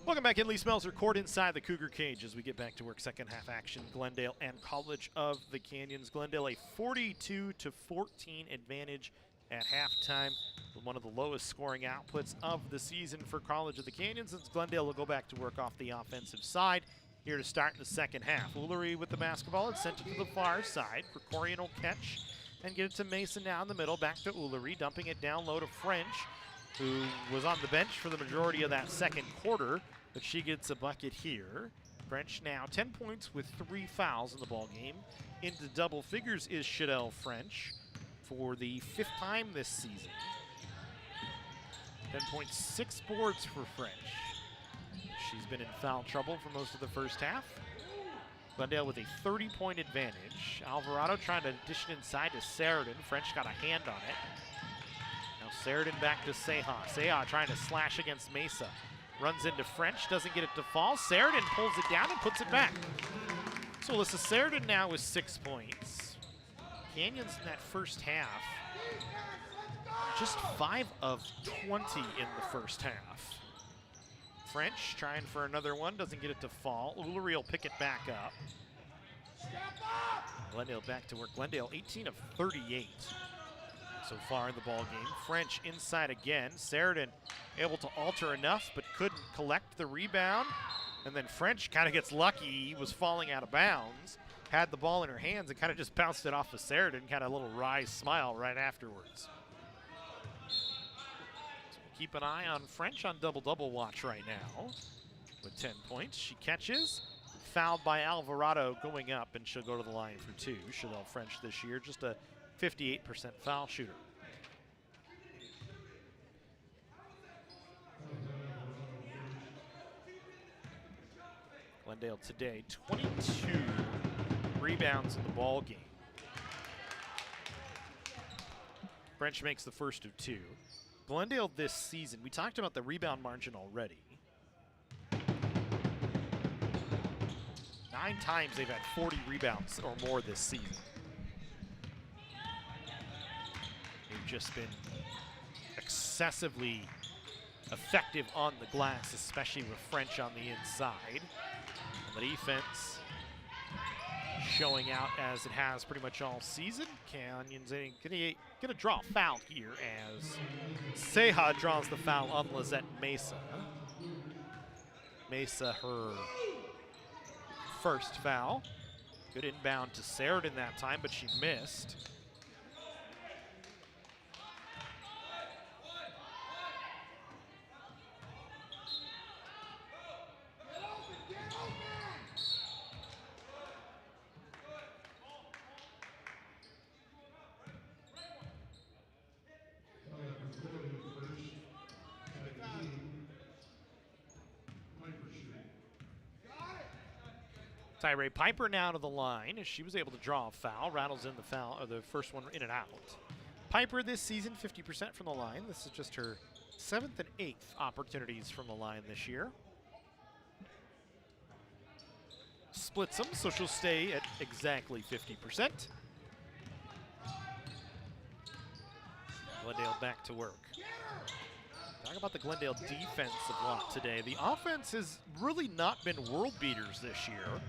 Welcome back in Lee Smelser Court inside the Cougar cage as we get back to work. Second half action, Glendale and College of the Canyons. Glendale a 42-14 advantage at halftime. One of the lowest scoring outputs of the season for College of the Canyons, since Glendale will go back to work off the offensive side here to start in the second half. Ullery with the basketball. It's sent it to the far side. Krikorian will catch and get it to Mason now in the middle. Back to Ullery, dumping it down low to French, who was on the bench for the majority of that second quarter, but she gets a bucket here. French now 10 points with 3 fouls in the ball game. Into double figures is Shadell French for the 5th time this season. 10 points, 6 boards for French. She's been in foul trouble for most of the first half. Glendale with a 30-point advantage. Alvarado trying to dish it inside to Sheridan. French got a hand on it. Now Sheridan back to Seha. Seha trying to slash against Mesa. Runs into French, doesn't get it to fall. Sheridan pulls it down and puts it back. So Alyssa Sheridan now with 6 points. Canyons in that first half, just 5 of 20 in the first half. French trying for another one, doesn't get it to fall. Ullery will pick it back up. Glendale back to work. Glendale 18 of 38 so far in the ball game. French inside again. Sheridan able to alter enough, but couldn't collect the rebound. And then French kind of gets lucky. He was falling out of bounds. Had the ball in her hands and kind of just bounced it off of Sheridan. Kind of a little wry smile right afterwards. Keep an eye on French on double-double watch right now with 10 points. She catches, fouled by Alvarado going up, and she'll go to the line for 2. Shadell French this year, just a 58% foul shooter. Glendale today, 22 rebounds in the ball game. French makes the first of 2. Glendale this season, we talked about the rebound margin already. 9 times they've had 40 rebounds or more this season. They've just been excessively effective on the glass, especially with French on the inside. And the defense showing out as it has pretty much all season. Canyons gonna draw a foul here as Seha draws the foul on Lizette Mesa. Mesa, her first foul. Good inbound to Sheridan that time, but she missed. Tyree Piper now to the line as she was able to draw a foul. Rattles in the foul, or the first one in and out. Piper this season, 50% from the line. This is just her 7th and 8th opportunities from the line this year. Splits them, so she'll stay at exactly 50%. Glendale back to work. Talk about the Glendale defensive lot today. The offense has really not been world beaters this year.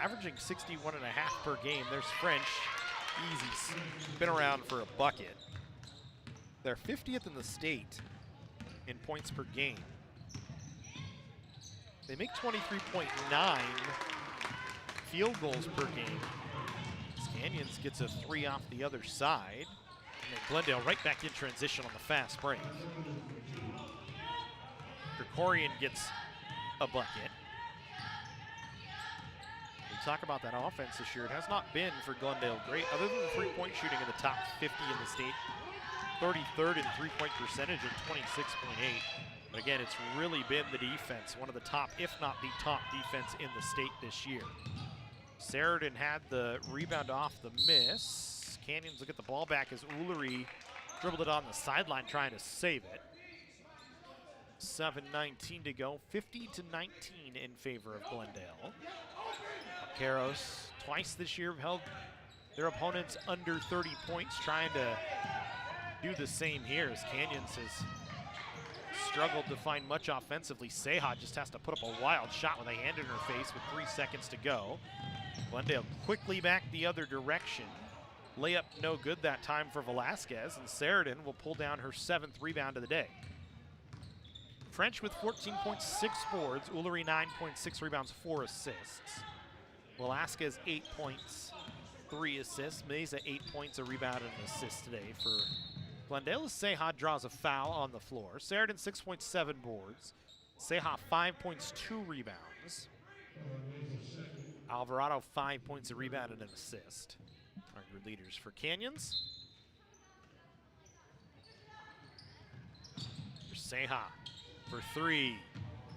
Averaging 61.5 per game. There's French, easy, been around for a bucket. They're 50th in the state in points per game. They make 23.9 field goals per game. Canyons gets a 3 off the other side. And then Glendale right back in transition on the fast break. Krikorian gets a bucket. We talk about that offense this year. It has not been for Glendale great, other than the three-point shooting in the top 50 in the state. 33rd in three-point percentage at 26.8. But again, it's really been the defense, one of the top, if not the top defense in the state this year. Sheridan had the rebound off the miss. Canyons will get the ball back as Ullery dribbled it on the sideline trying to save it. 7:19 to go, 50-19 in favor of Glendale. Vaqueros twice this year have held their opponents under 30 points, trying to do the same here as Canyons has struggled to find much offensively. Seha just has to put up a wild shot with a hand in her face with 3 seconds to go. Glendale quickly back the other direction. Layup no good that time for Velasquez, and Sheridan will pull down her 7th rebound of the day. French with 14.6 boards, Ullery 9.6 rebounds, 4 assists. Velasquez 8 points, 3 assists. Meza 8 points, a rebound, and an assist today for Glendale. Seha draws a foul on the floor. Sheridan 6.7 boards. Seha 5 points, 2 rebounds. Alvarado 5 points, a rebound, and an assist. Are your leaders for Canyons. For Seha for 3,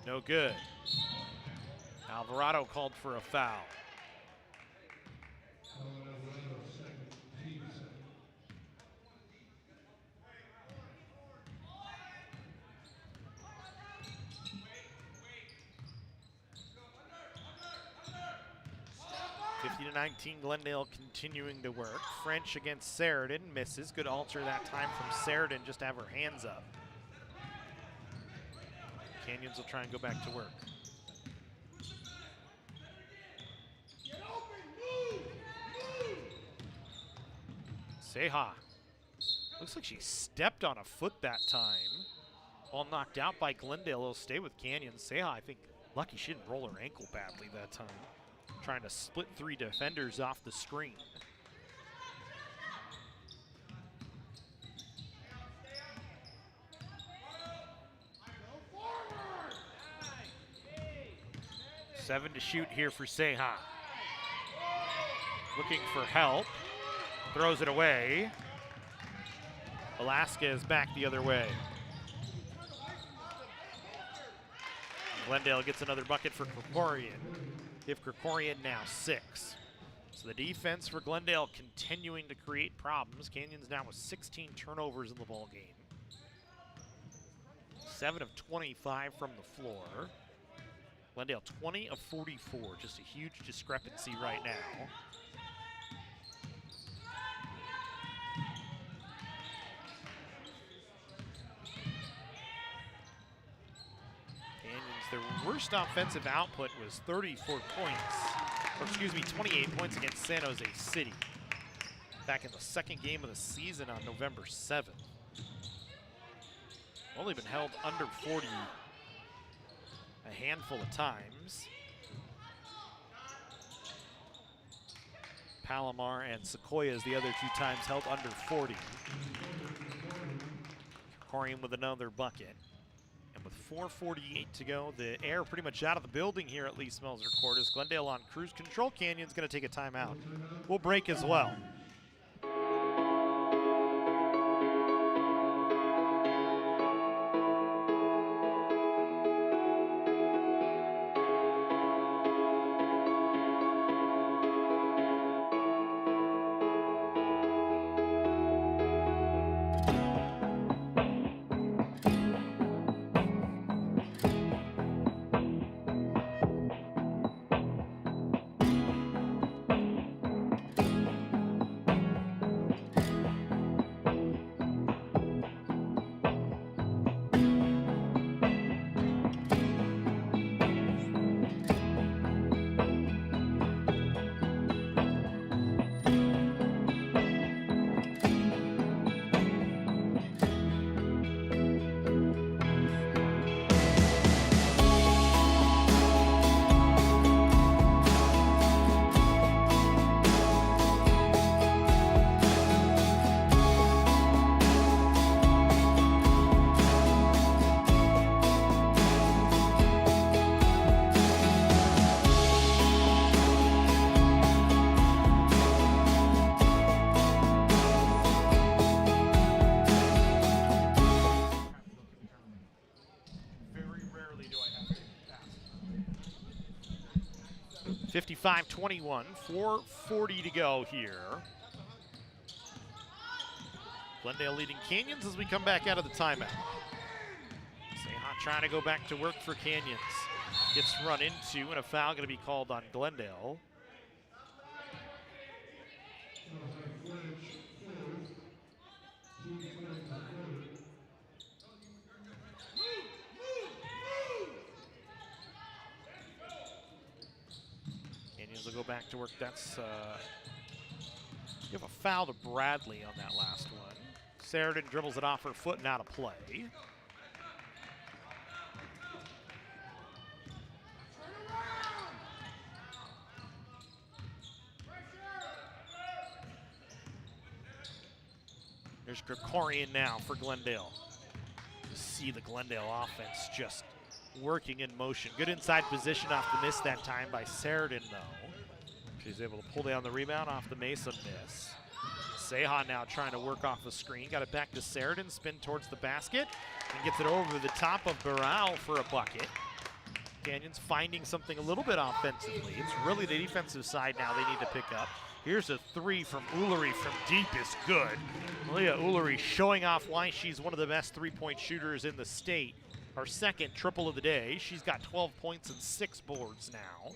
no good. Alvarado called for a foul. To 19, Glendale continuing to work. French against Sheridan, misses. Good alter that time from Sheridan, just to have her hands up. Canyons will try and go back to work. Seha. Looks like she stepped on a foot that time. All knocked out by Glendale. It'll stay with Canyons. Seha, I think, lucky she didn't roll her ankle badly that time. Trying to split 3 defenders off the screen. Seven to shoot here for Seha. Looking for help. Throws it away. Velasquez back the other way. Glendale gets another bucket for Krikorian. Give Krikorian now 6. So the defense for Glendale continuing to create problems. Canyons now with 16 turnovers in the ball game. 7 of 25 from the floor. Glendale 20 of 44, just a huge discrepancy right now. Their worst offensive output was 34 points, or excuse me, 28 points against San Jose City back in the 2nd game of the season on November 7th. Only been held under 40 a handful of times. Palomar and Sequoias the other 2 times held under 40. Krikorian with another bucket. And with 4:48 to go, the air pretty much out of the building here at Lee Smelser Court as Glendale on cruise control. Canyon's going to take a timeout. We'll break as well. Very 55-21, 4:40 to go here. Glendale leading Canyons as we come back out of the timeout. Seha trying to go back to work for Canyons. Gets run into, and a foul going to be called on Glendale. go back to work. That's give a foul to Bradley on that last one. Sheridan dribbles it off her foot and out of play. There's Gregorian now for Glendale. You see the Glendale offense just working in motion. Good inside position off the miss that time by Sheridan, though. She's able to pull down the rebound off the Mesa miss. Seha now trying to work off the screen. Got it back to Sheridan, spin towards the basket, and gets it over the top of Barao for a bucket. Canyons finding something a little bit offensively. It's really the defensive side now they need to pick up. Here's a three from Ullery from deep is good. Leah Ullery showing off why she's one of the best three-point shooters in the state. Our second triple of the day. She's got 12 points and 6 boards now.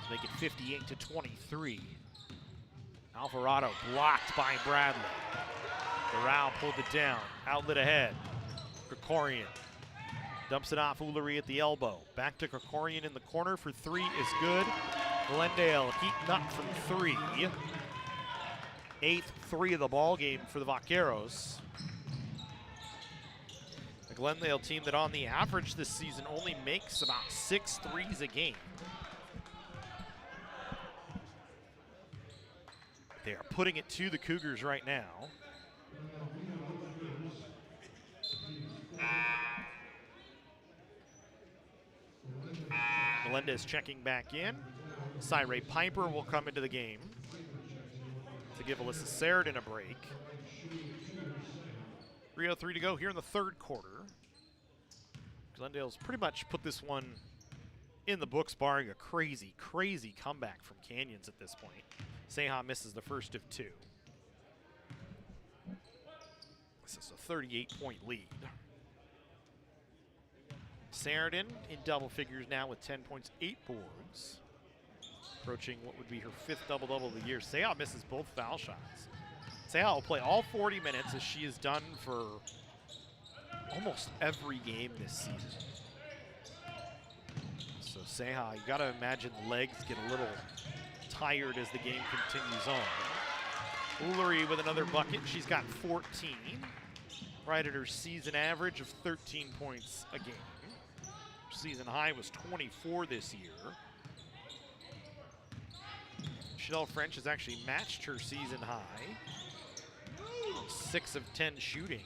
Make it 58-23. Alvarado blocked by Bradley. Barao pulled it down. Outlet ahead. Gregorian dumps it off Ullery at the elbow. Back to Gregorian in the corner for three is good. Glendale heating up from three. 8th three of the ball game for the Vaqueros. The Glendale team that on the average this season only makes about 6 threes a game. They are putting it to the Cougars right now. Melendez checking back in. Cyree Piper will come into the game to give Alyssa Sheridan a break. 3:03 to go here in the third quarter. Glendale's pretty much put this one in the books, barring a crazy, crazy comeback from Canyons at this point. Seha misses the first of 2. This is a 38-point lead. Sheridan in double figures now with 10 points, 8 boards. Approaching what would be her 5th double-double of the year. Seha misses both foul shots. Seha will play all 40 minutes as she has done for almost every game this season. So Seha, you gotta imagine the legs get a little tired as the game continues on. Ullery with another bucket. She's got 14, right at her season average of 13 points a game. Her season high was 24 this year. Chanel French has actually matched her season high. 6 of 10 shooting.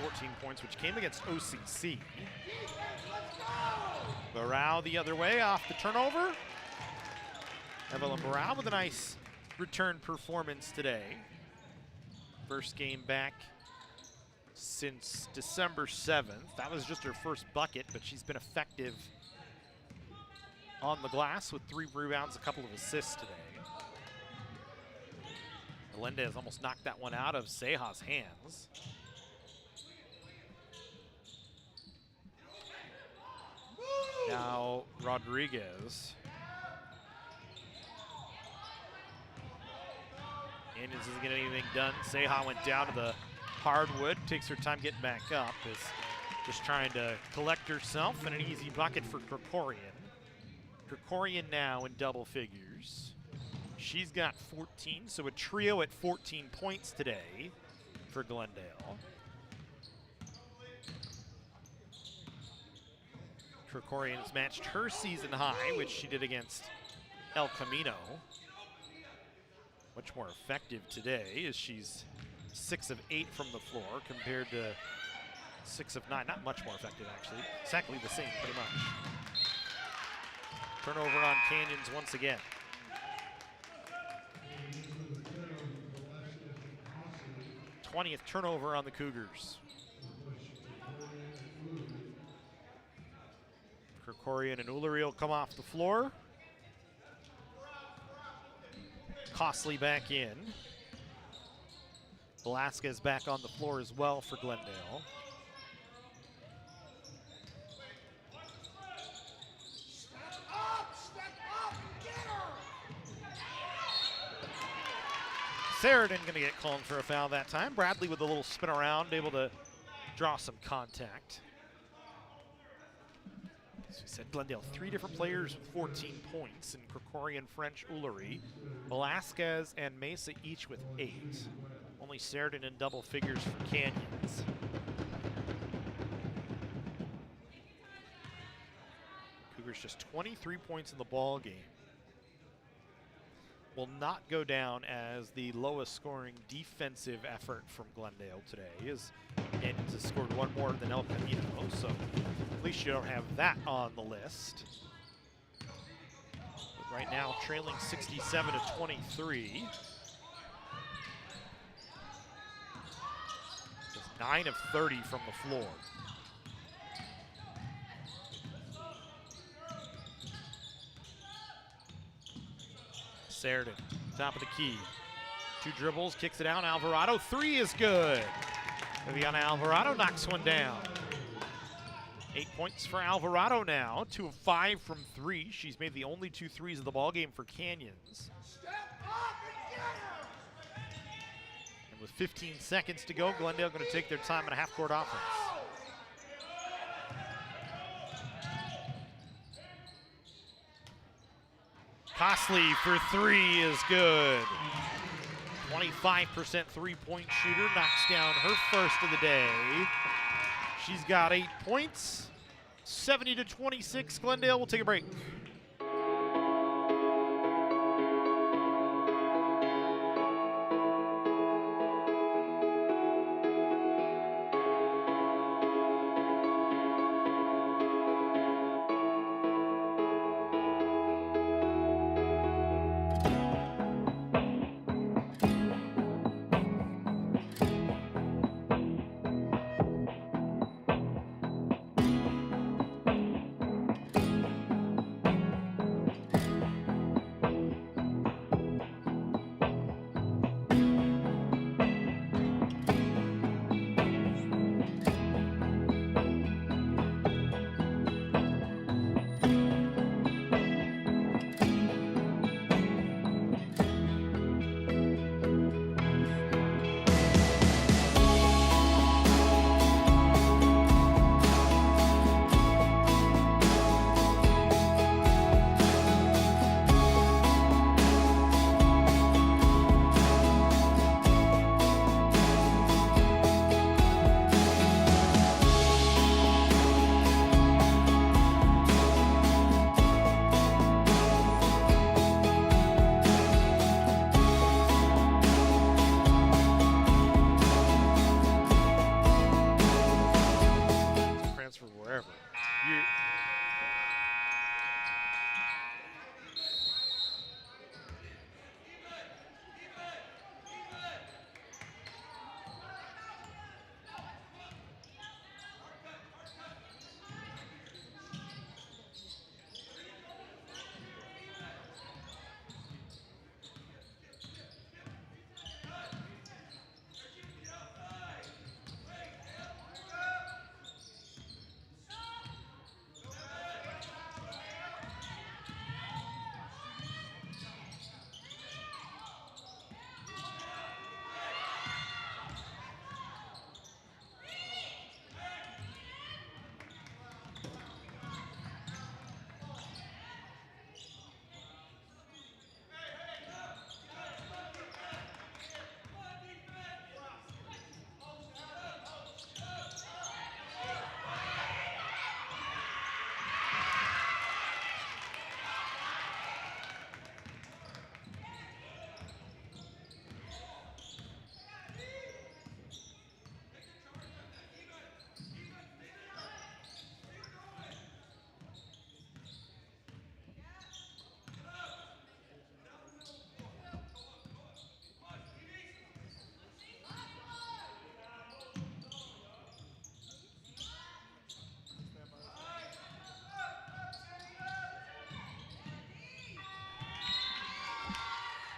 14 points, which came against OCC. Barao the other way off the turnover. Evelyn Barao with a nice return performance today. First game back since December 7th. That was just her first bucket, but she's been effective on the glass with 3 rebounds, a couple of assists today. Melendez almost knocked that one out of Seha's hands. Now Rodriguez. Canyons isn't getting anything done. Seha went down to the hardwood, takes her time getting back up, is just trying to collect herself, and an easy bucket for Gregorian. Gregorian now in double figures. She's got 14, so a trio at 14 points today for Glendale. Gregorian has matched her season high, which she did against El Camino. Much more effective today as she's 6 of 8 from the floor compared to 6 of 9. Not much more effective, actually. Exactly the same, pretty much. Turnover on Canyons once again. th turnover on the Cougars. Gregorian and Ullery will come off the floor. Costly back in. Velasquez back on the floor as well for Glendale. Sheridan going to get called for a foul that time. Bradley with a little spin around, able to draw some contact. As we said, Glendale, 3 different players with 14 points, in Krikorian, French, Ullery, Velasquez, and Mesa each with 8. Only Sheridan in double figures for Canyons. Cougars just 23 points in the ball game. Will not go down as the lowest scoring defensive effort from Glendale today, as Canyons has scored 1 more than El Camino, so at least you don't have that on the list. But right now, trailing 67-23. Just 9 of 30 from the floor. Sheridan, top of the key. 2 dribbles, kicks it out. Alvarado, 3 is good. Viviana Alvarado knocks one down. 8 points for Alvarado now. 2 of 5 from 3. She's made the only 2 threes of the ball game for Canyons. And with 15 seconds to go, Glendale going to take their time in a half-court offense. Costley for 3 is good. 25% three-point shooter, knocks down her first of the day. She's got 8 points. 70-26, Glendale will take a break.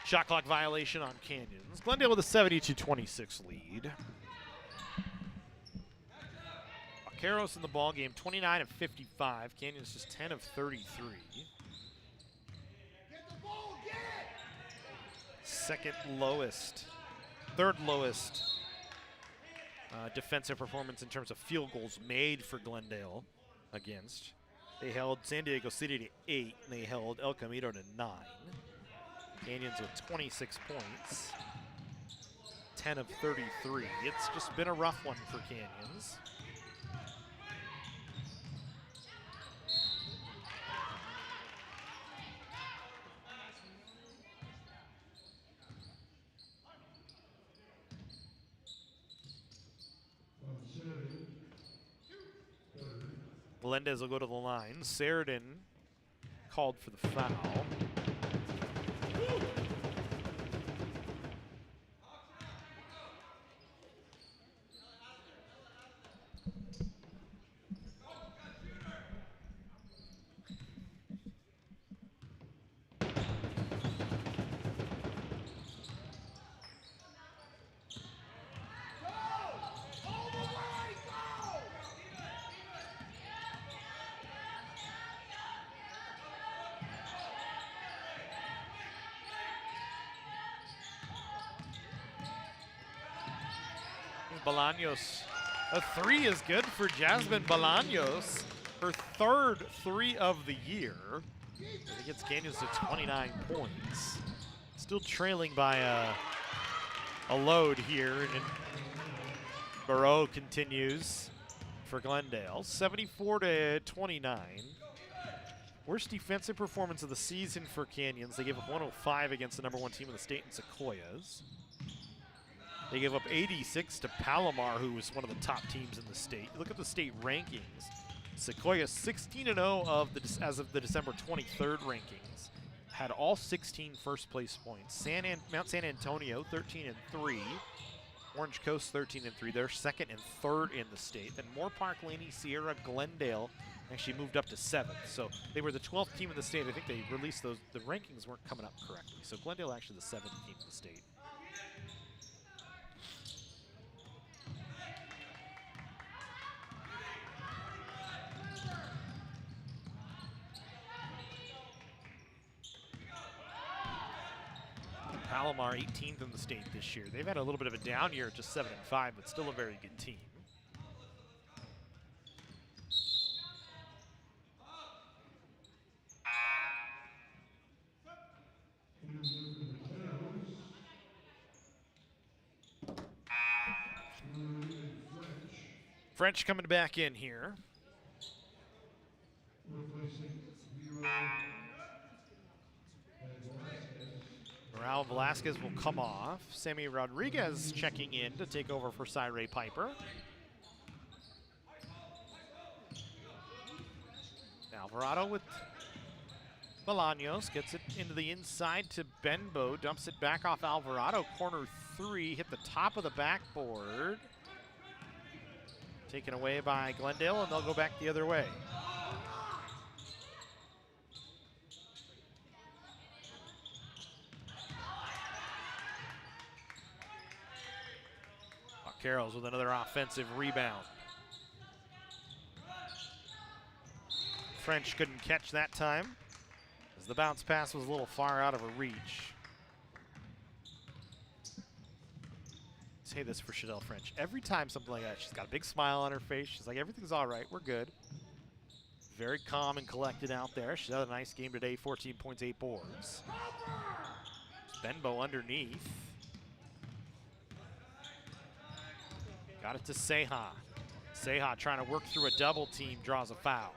Shot clock violation on Canyons. Glendale with a 70-26 lead. Vaqueros in the ball game, 29 of 55. Canyons just 10 of 33. Second lowest, third lowest defensive performance in terms of field goals made for Glendale against. They held San Diego City to 8, and they held El Camino to 9. Canyons with 26 points, 10 of 33. It's just been a rough one for Canyons. Melendez will go to the line. Sheridan called for the foul. Bolaños. A 3 is good for Jasmine Bolaños. Her third 3 of the year. It gets Canyons to 29 points. Still trailing by a load here. And Barreau continues for Glendale. 74 to 29. Worst defensive performance of the season for Canyons. They gave up 105 against the #1 team in the state in Sequoias. They gave up 86 to Palomar, who was one of the top teams in the state. Look at the state rankings. Sequoia 16-0 as of the December 23rd rankings. Had all 16 first place points. Mount San Antonio 13-3. Orange Coast 13-3. They're second and third in the state. Then Moore Park, Laney, Sierra, Glendale actually moved up to 7th. So they were the 12th team in the state. I think they released those. The rankings weren't coming up correctly. So Glendale actually the 7th team in the state. Palomar 18th in the state this year. They've had a little bit of a down year at just 7-5, but still a very good team. French coming back in here. Raul Velasquez will come off. Sammy Rodriguez checking in to take over for Cyree Piper. Alvarado with Bolaños, gets it into the inside to Benbow, dumps it back off Alvarado. Corner 3, hit the top of the backboard. Taken away by Glendale, and they'll go back the other way. Vaqueros with another offensive rebound. French couldn't catch that time, as the bounce pass was a little far out of her reach. Say this for Shadell French. Every time something like that, she's got a big smile on her face. She's like, everything's all right, we're good. Very calm and collected out there. She's had a nice game today, 14 points, 8 boards. Benbow underneath. Got it to Seha. Seha trying to work through a double team, draws a foul.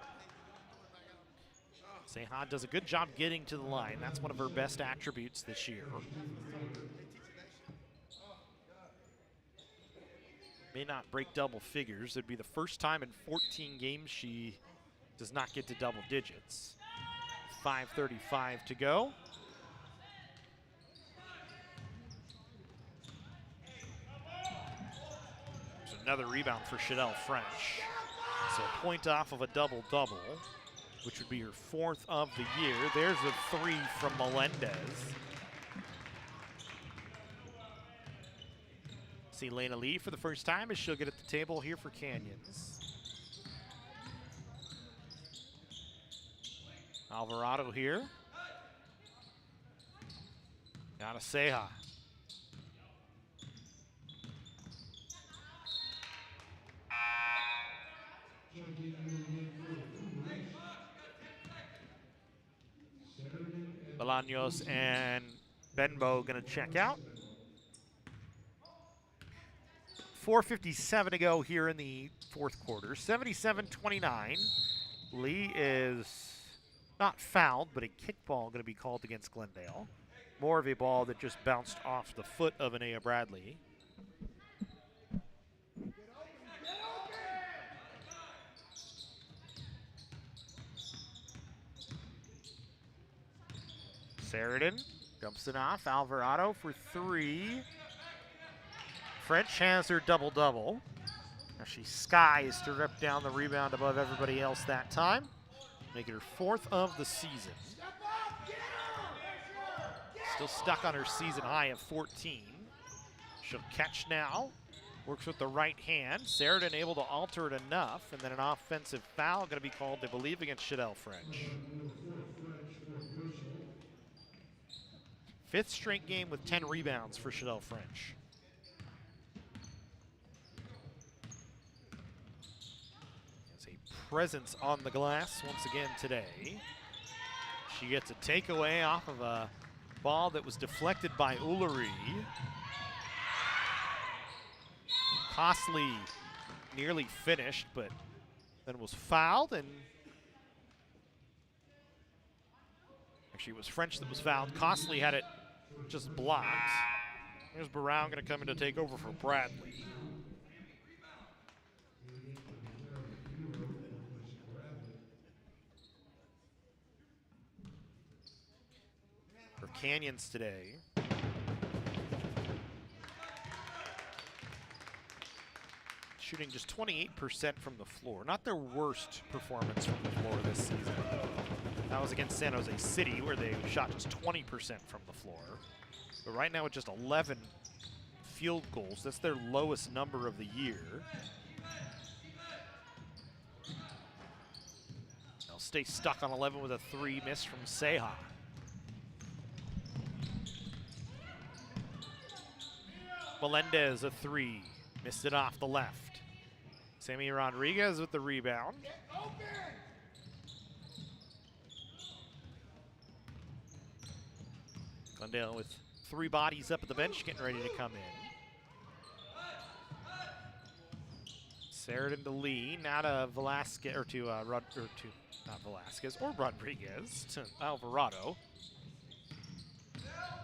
Seha does a good job getting to the line. That's one of her best attributes this year. May not break double figures. It'd be the first time in 14 games she does not get to double digits. 5:35 to go. There's another rebound for Shadell French. So a point off of a double-double, which would be her 4th of the year. There's a 3 from Melendez. See Lena Lee for the first time as she'll get at the table here for Canyons. Alvarado here. Got a Seha. Bolaños and Benbow going to check out. 4:57 to go here in the fourth quarter. 77-29. Lee is not fouled, but a kickball going to be called against Glendale. More of a ball that just bounced off the foot of Anea Bradley. Sheridan dumps it off. Alvarado for three. French has her double-double. Now she skies to rip down the rebound above everybody else that time, making her fourth of the season. Still stuck on her season high of 14. She'll catch now. Works with the right hand. Sheridan able to alter it enough, and then an offensive foul going to be called, I believe, against Shadell French. Fifth straight game with 10 rebounds for Shadell French. Has a presence on the glass once again today. She gets a takeaway off of a ball that was deflected by Ullery. Costly nearly finished, but then was fouled, and actually it was French that was fouled. Costly had it just blocked. Here's Brown going to come in to take over for Bradley. For Canyons today, shooting just 28% from the floor. Not their worst performance from the floor this season. That was against San Jose City, where they shot just 20% from the floor. But right now with just 11 field goals, that's their lowest number of the year. They'll stay stuck on 11 with a three miss from Seha. Melendez a three, missed it off the left. Sammy Rodriguez with the rebound. Glendale with three bodies up at the bench, getting ready to come in. Sheridan to Lee, now to Velasquez, or to not Velasquez, or Rodriguez, to Alvarado.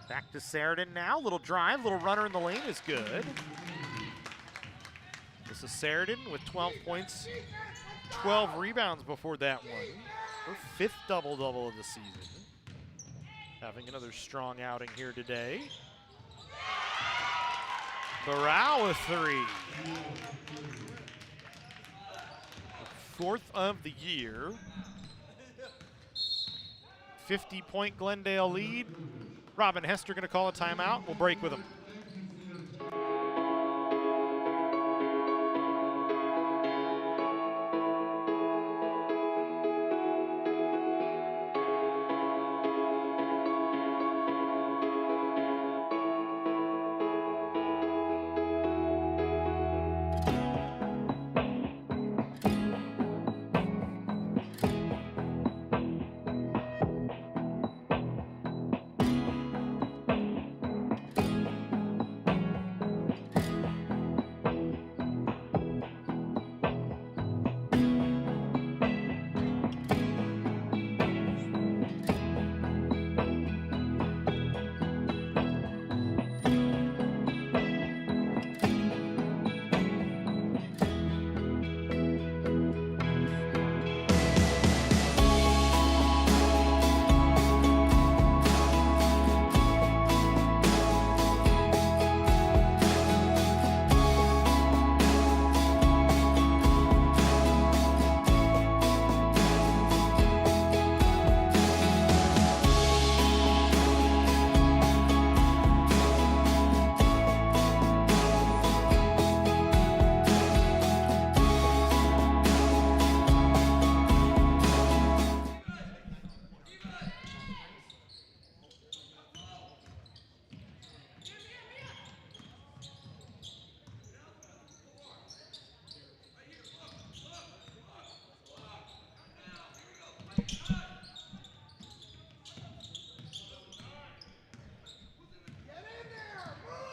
Back to Sheridan now, little drive, little runner in the lane is good. This is Sheridan with 12 points, 12 rebounds before that one. Her fifth double-double of the season. Having another strong outing here today. Barrow with three. Fourth of the year. 50-point Glendale lead. Robin Hester going to call a timeout. We'll break with him.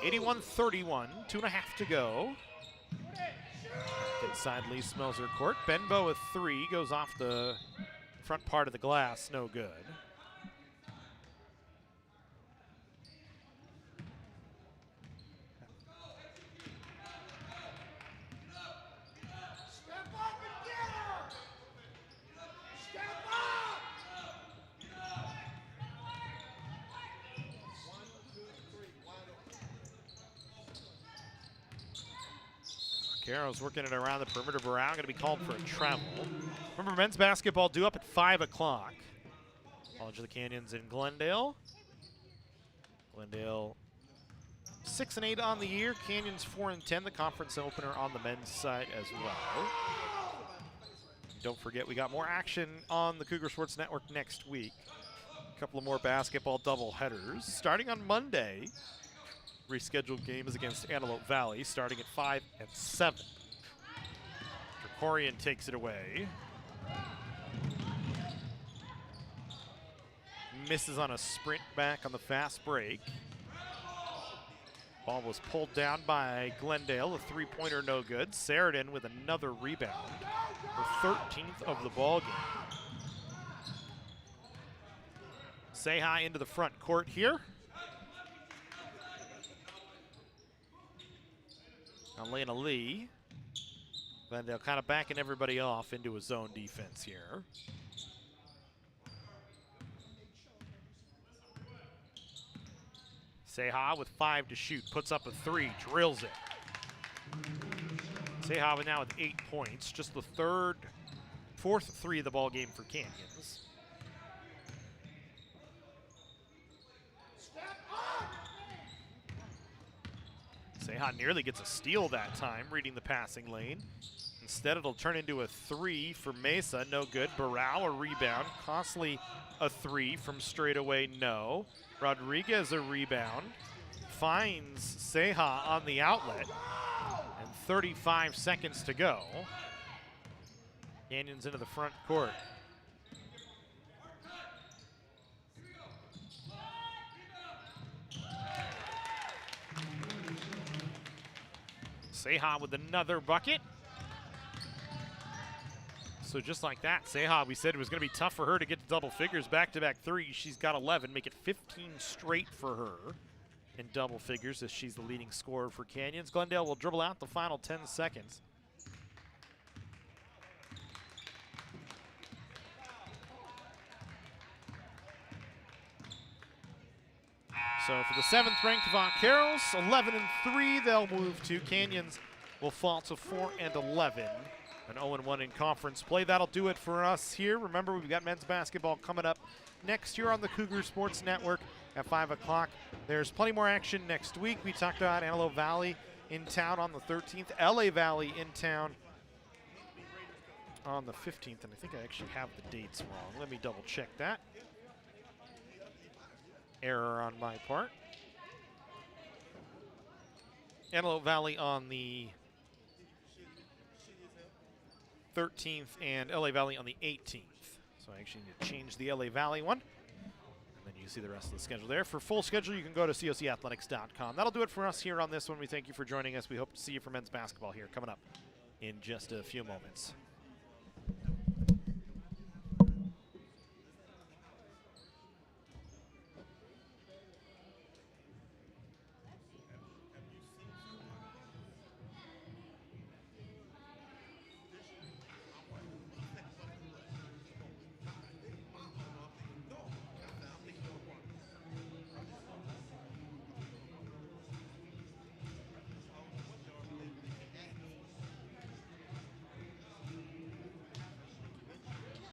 81-31, 2.5 to go. Inside Lee Smelser court. Benbow with 3, goes off the front part of the glass, no good. Vaqueros working it around the perimeter. Brown going to be called for a travel. Remember, men's basketball due up at 5 o'clock. College of the Canyons in Glendale. Glendale 6-8 on the year. Canyons 4-10. The conference opener on the men's side as well. Don't forget, we got more action on the Cougar Sports Network next week. A couple of more basketball doubleheaders. Starting on Monday, rescheduled games against Antelope Valley, starting at 5 and 7. Krikorian takes it away. Misses on a sprint back on the fast break. Ball was pulled down by Glendale. A three-pointer no good. Saradin with another rebound. Her 13th of the ball game. Seha into the front court here. Elena Lee. Glendale kind of backing everybody off into a zone defense here. Seha with 5 to shoot, puts up a 3, drills it. Seha now with 8 points, just the fourth 3 of the ball game for Canyons. Seha nearly gets a steal that time, reading the passing lane. Instead, it'll turn into a 3 for Mesa, no good. Barral a rebound, Costly a 3 from straight away, no. Rodriguez a rebound, finds Seha on the outlet, and 35 seconds to go. Canyons into the front court. Seha with another bucket. So just like that, Seha, we said it was going to be tough for her to get to double figures, back-to-back 3. She's got 11, make it 15 straight for her in double figures as she's the leading scorer for Canyons. Glendale will dribble out the final 10 seconds. So for the 7th-ranked Vaqueros, 11-3, they'll move to. Canyons will fall to 4-11. An 0-1 in conference play. That'll do it for us here. Remember, we've got men's basketball coming up next year on the Cougar Sports Network at 5 o'clock. There's plenty more action next week. We talked about Antelope Valley in town on the 13th, LA Valley in town on the 15th, and I think I actually have the dates wrong. Let me double check that. Error on my part. Antelope Valley on the 13th and LA Valley on the 18th. So I actually need to change the LA Valley one. And then you see the rest of the schedule there. For full schedule, you can go to cocathletics.com. That'll do it for us here on this one. We thank you for joining us. We hope to see you for men's basketball here coming up in just a few moments.